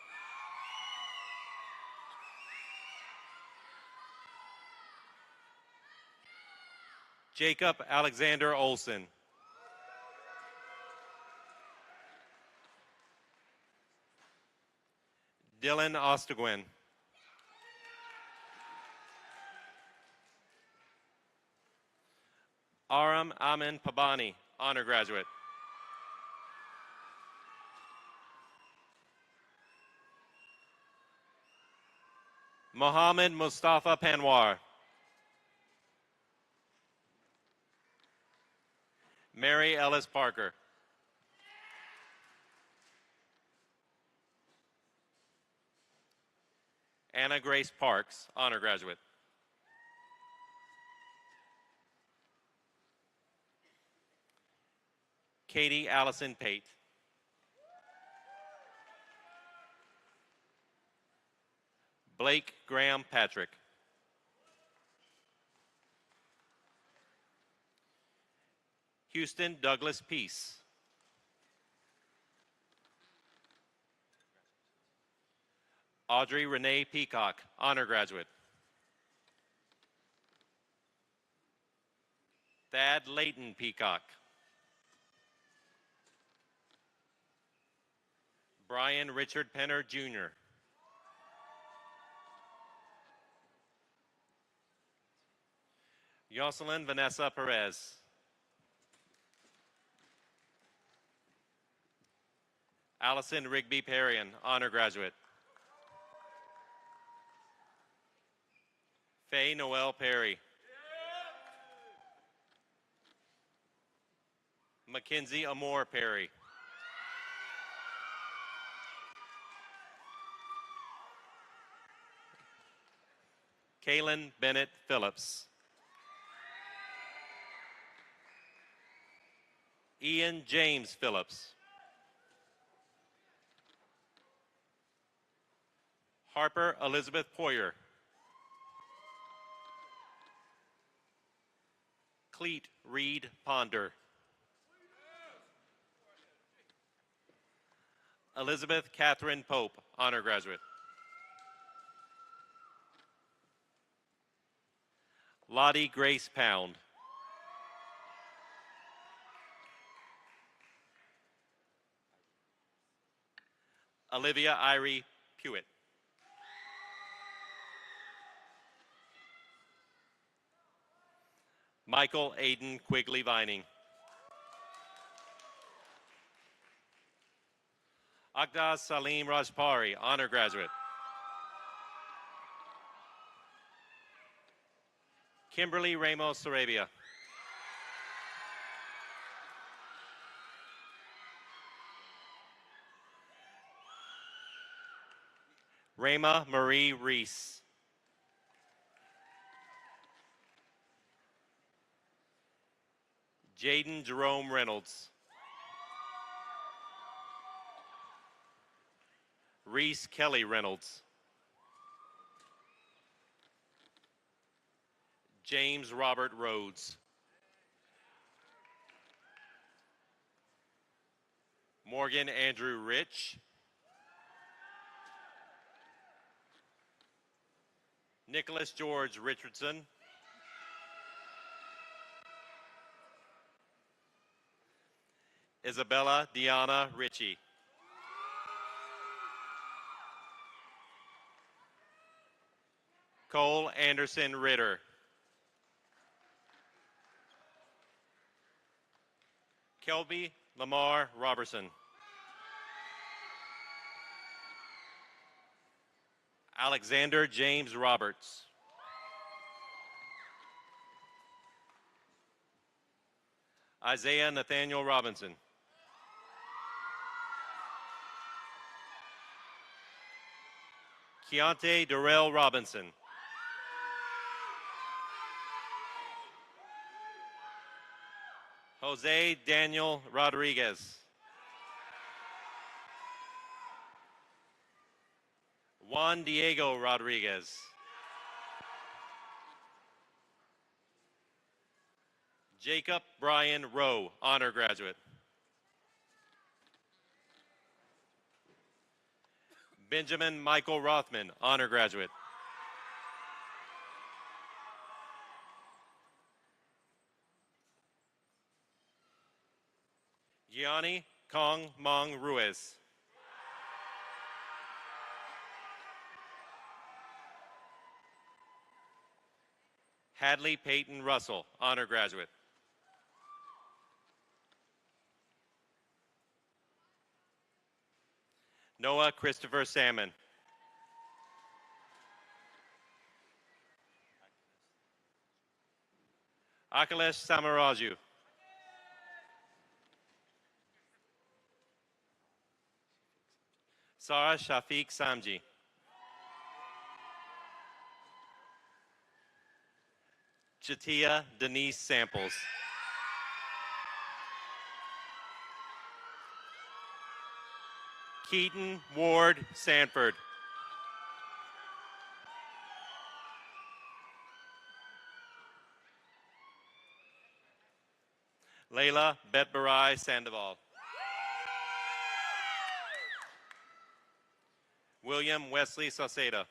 Jacob Alexander Olson. Dylan Ostergwen. Aram Amin Pabani, honor graduate. Mohammed Mustafa Panwar. Mary Ellis Parker. Anna Grace Parks, honor graduate. Katie Allison Pate. Blake Graham Patrick. Houston Douglas Peace. Audrey Renee Peacock, honor graduate. Thad Layton Peacock. Brian Richard Penner, Jr. Jocelyn Vanessa Perez. Allison Rigby Perrion, honor graduate. Faye Noel Perry. Mackenzie Amore Perry. Kaylin Bennett Phillips. Ian James Phillips. Harper Elizabeth Poyer. Cleet Reed Ponder. Elizabeth Catherine Pope, honor graduate. Lottie Grace Pound. Olivia Irie Pewitt. Michael Aiden Quigley Vining. Aghdaz Salim Rajpari, honor graduate. Kimberly Ramos Sarabia. Rama Marie Reese. Jaden Jerome Reynolds. Reese Kelly Reynolds. James Robert Rhodes. Morgan Andrew Rich. Nicholas George Richardson. Isabella Deanna Ritchie. Cole Anderson Ritter. Kelby Lamar Robertson. Alexander James Roberts. Isaiah Nathaniel Robinson. Keontae Darrell Robinson. Jose Daniel Rodriguez. Juan Diego Rodriguez. Jacob Brian Rowe, honor graduate. Benjamin Michael Rothman, honor graduate. Gianni Kong Mong Ruiz. Hadley Peyton Russell, honor graduate. Noah Christopher Salmon. Akhilesh Samaraju. Sarah Shafiq Samji. Jatia Denise Samples. Keaton Ward Sanford. Layla Betbarai Sandoval. William Wesley Sauceda.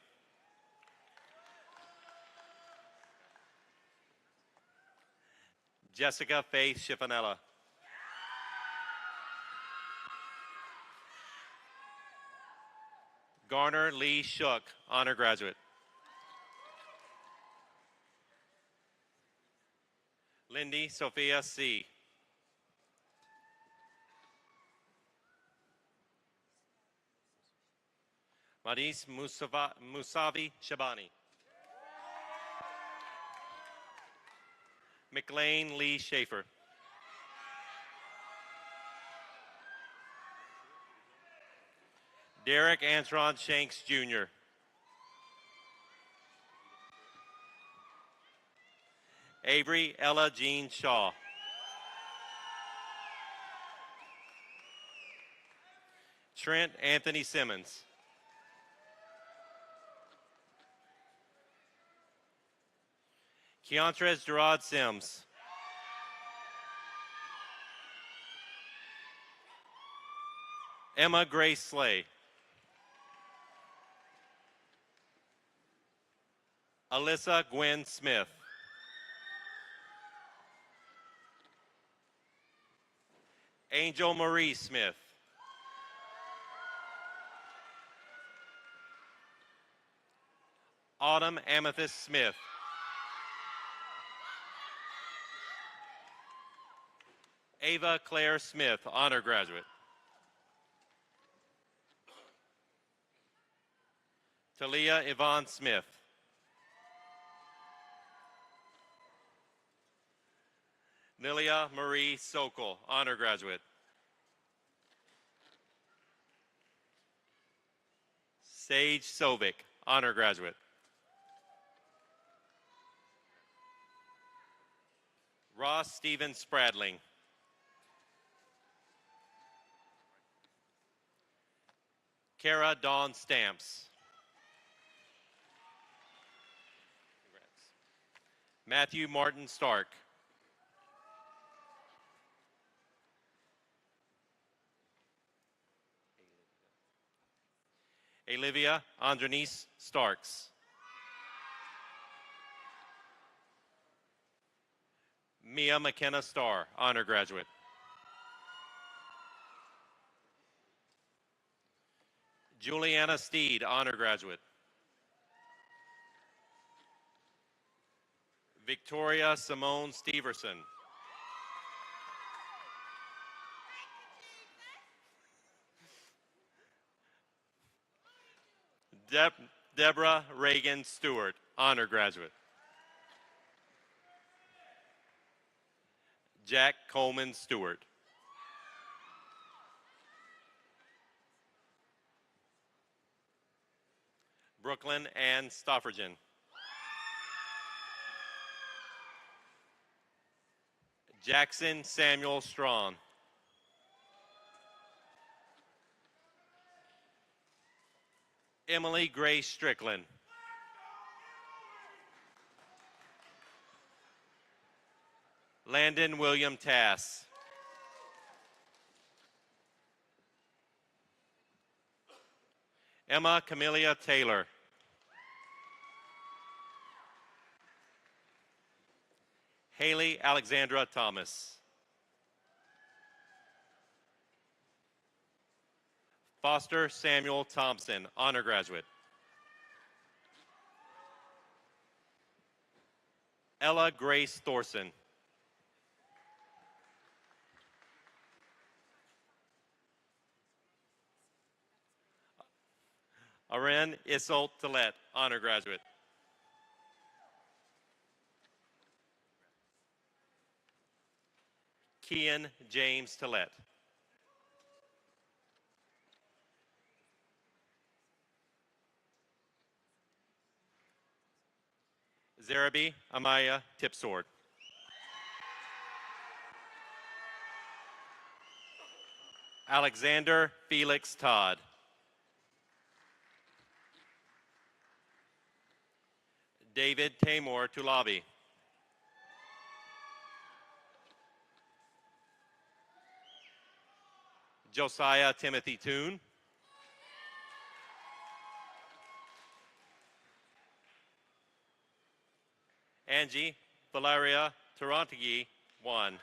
Jessica Faith Schiffanella. Garner Lee Shook, honor graduate. Lindy Sophia C. Madis Musavi Shabani. McLean Lee Schaefer. Derek Antron Shanks Jr. Avery Ella Jean Shaw. Trent Anthony Simmons. Keontres Gerard Sims. Emma Grace Slay. Alyssa Gwen Smith. Angel Marie Smith. Autumn Amethyst Smith. Ava Claire Smith, honor graduate. Talia Yvonne Smith. Lilia Marie Sokol, honor graduate. Sage Sovic, honor graduate. Ross Stephen Spradling. Kara Dawn Stamps. Congrats. Matthew Martin Stark. Olivia Andrenice Starks. Mia McKenna Starr, honor graduate. Juliana Steed, honor graduate. Victoria Simone Steverson. Deborah Reagan Stewart, honor graduate. Jack Coleman Stewart. Brooklyn Ann Stoffergen. Jackson Samuel Strawn. Emily Grace Strickland. Landon William Tass. Emma Camelia Taylor. Haley Alexandra Thomas. Foster Samuel Thompson, honor graduate. Ella Grace Thorson. Aren Isolt Tillett, honor graduate. Kian James Tillett. Zerabi Amaya Tipsword. Alexander Felix Todd. David Tamor Tulabi. Josiah Timothy Toon. Angie Valeria Tarantigi, 1.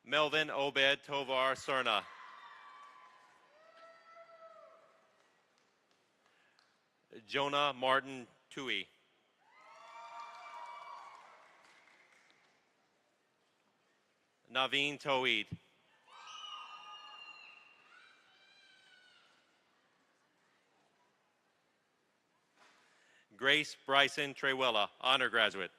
Melvin Obed Tovar Cerna. Jonah Martin Tui. Naveen Toeed. Grace Bryson Trewella, honor graduate.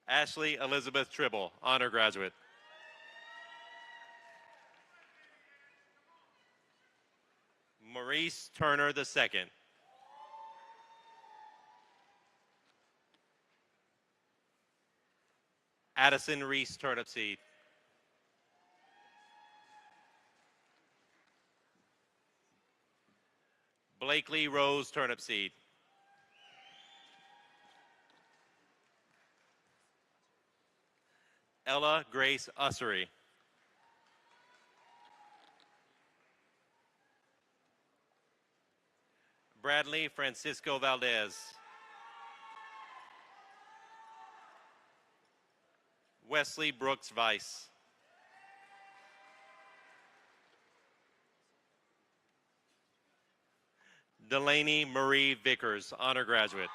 Ashley Elizabeth Tribble, honor graduate. Maurice Turner II. Addison Reese Turnipseed. Blakely Rose Turnipseed. Ella Grace Ussery. Bradley Francisco Valdez. Wesley Brooks Weiss. Delaney Marie Vickers, honor graduate.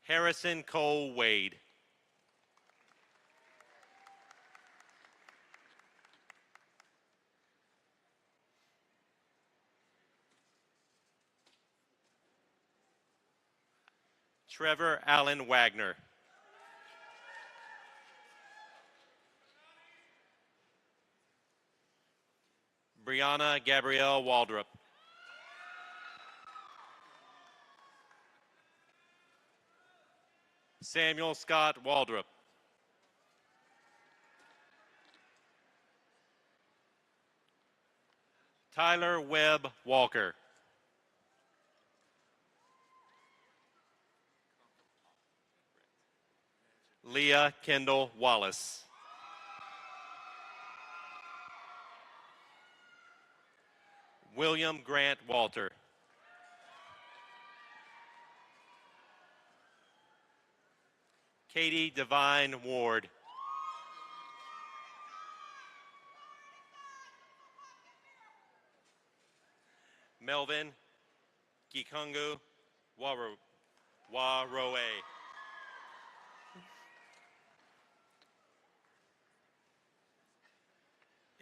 Harrison Cole Wade. Trevor Allen Wagner. Brianna Gabrielle Waldrop. Samuel Scott Waldrop. Tyler Webb Walker. Leah Kendall Wallace. William Grant Walter. Katie Devine Ward. Melvin Gikungu Waroe.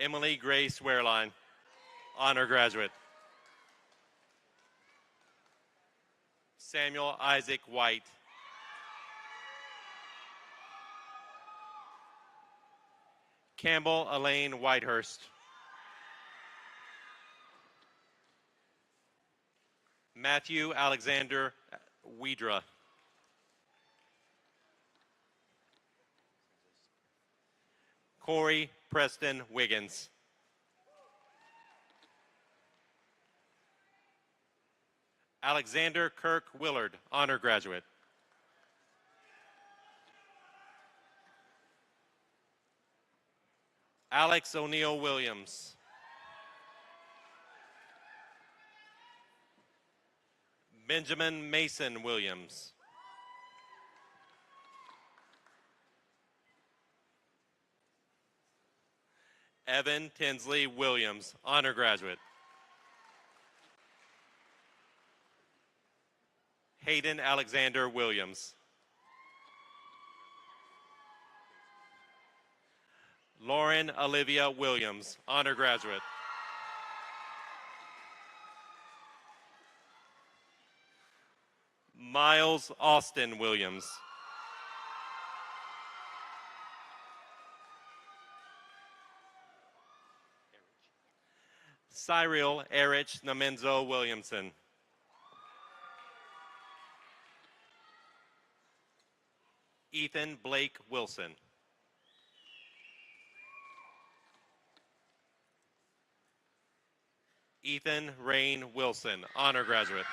Emily Grace Wehrlein, honor graduate. Samuel Isaac White. Campbell Elaine Whitehurst. Matthew Alexander Wedra. Corey Preston Wiggins. Alexander Kirk Willard, honor graduate. Alex O'Neill Williams. Benjamin Mason Williams. Evan Tinsley Williams, honor graduate. Hayden Alexander Williams. Lauren Olivia Williams, honor graduate. Miles Austin Williams. Cyril Erich Namenzo Williamson. Ethan Blake Wilson. Ethan Rain Wilson, honor graduate.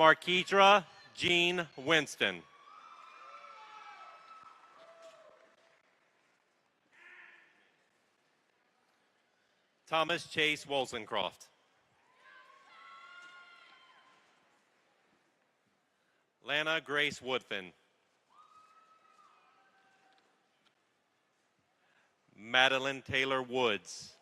Marquitra Jean Winston. Thomas Chase Wolsencroft. Lana Grace Woodfin. Madeline Taylor Woods.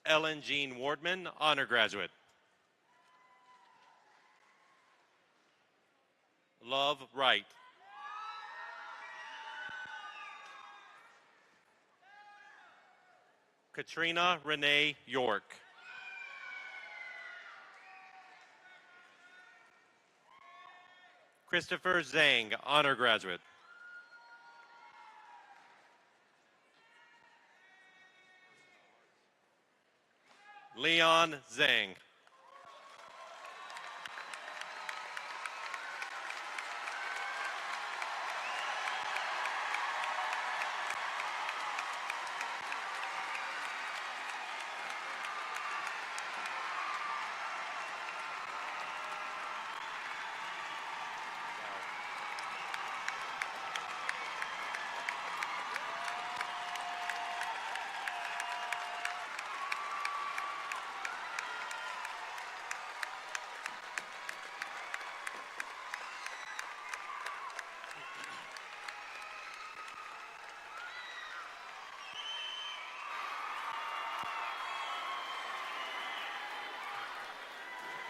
Ellen Jean Wardman, honor graduate. Love Wright. Katrina Renee York. Christopher Zhang, honor graduate. Leon Zhang.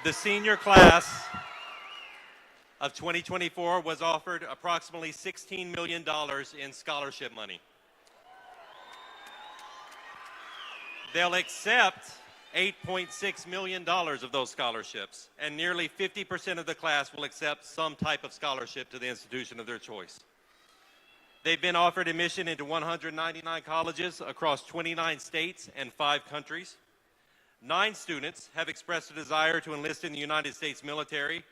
The senior class of 2024 was offered approximately $16 million in scholarship money. They'll accept $8.6 million of those scholarships, and nearly 50% of the class will accept some type of scholarship to the institution of their choice. They've been offered admission into 199 colleges across 29 states and 5 countries. 9 students have expressed a desire to enlist in the United States military.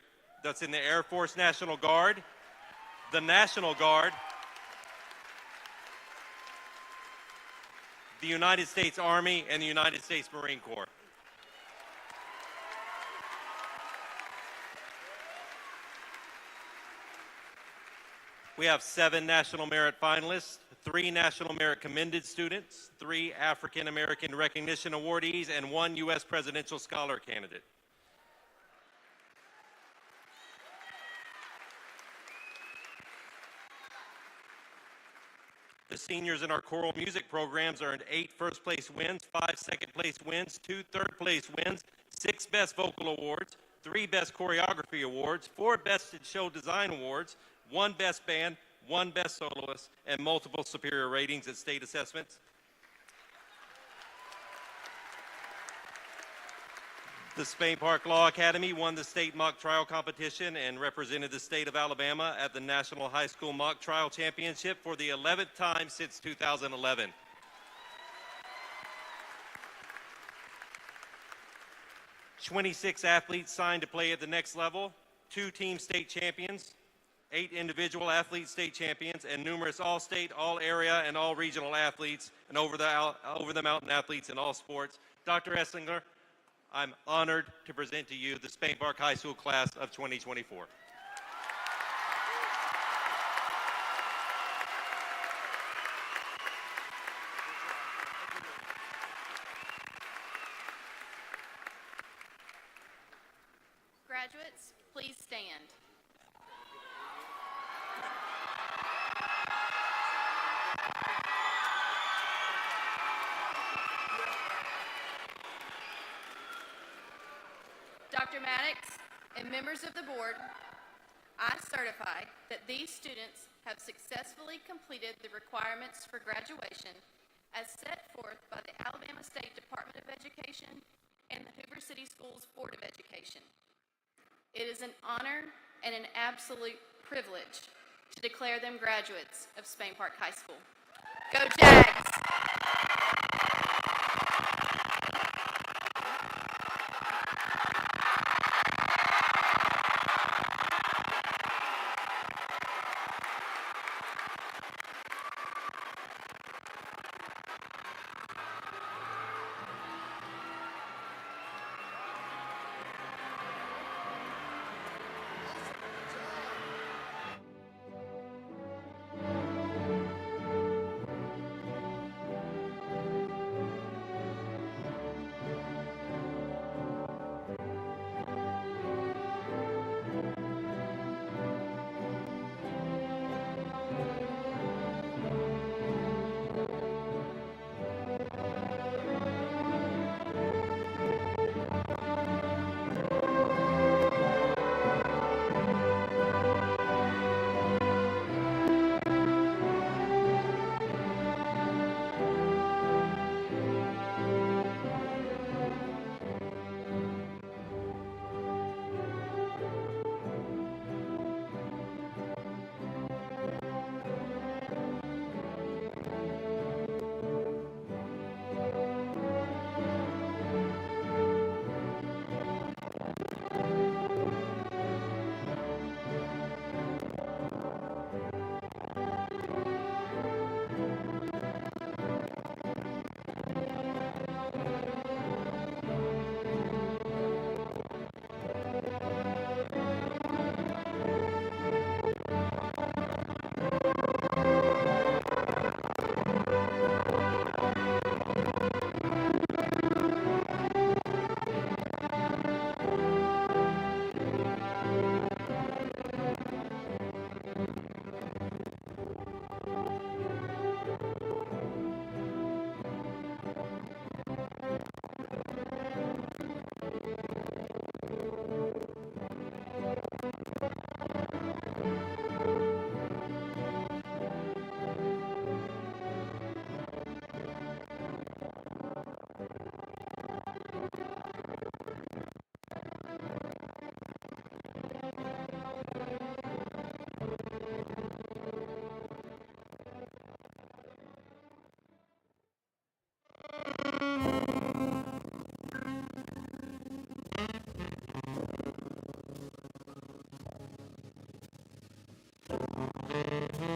That's in the Air Force National Guard, the National Guard, the United States Army, and the United States Marine Corps. We have 7 National Merit finalists, 3 National Merit Commended students, 3 African American Recognition awardees, and 1 U.S. Presidential Scholar candidate. The seniors in our choral music programs earned 8 first-place wins, 5 second-place wins, 2 third-place wins, 6 Best Vocal Awards, 3 Best Choreography Awards, 4 Best in Show Design Awards, 1 Best Band, 1 Best Soloist, and multiple superior ratings at state assessments. The Spain Park Law Academy won the state mock trial competition and represented the state of Alabama at the National High School Mock Trial Championship for the 11th time since 2011. "26 athletes signed to play at the next level, 2 team state champions, 8 individual athlete state champions, and numerous all-state, all-area, and all-regional athletes, and over-the-mountain athletes in all sports." Dr. Esslinger, I'm honored to present to you the Spain Park High School class of 2024. Graduates, please stand. Dr. Maddox and members of the board, I certify that these students have successfully completed the requirements for graduation as set forth by the Alabama State Department of Education and the Hoover City Schools Board of Education. It is an honor and an absolute privilege to declare them graduates of Spain Park High School. Go Jags! Thank you.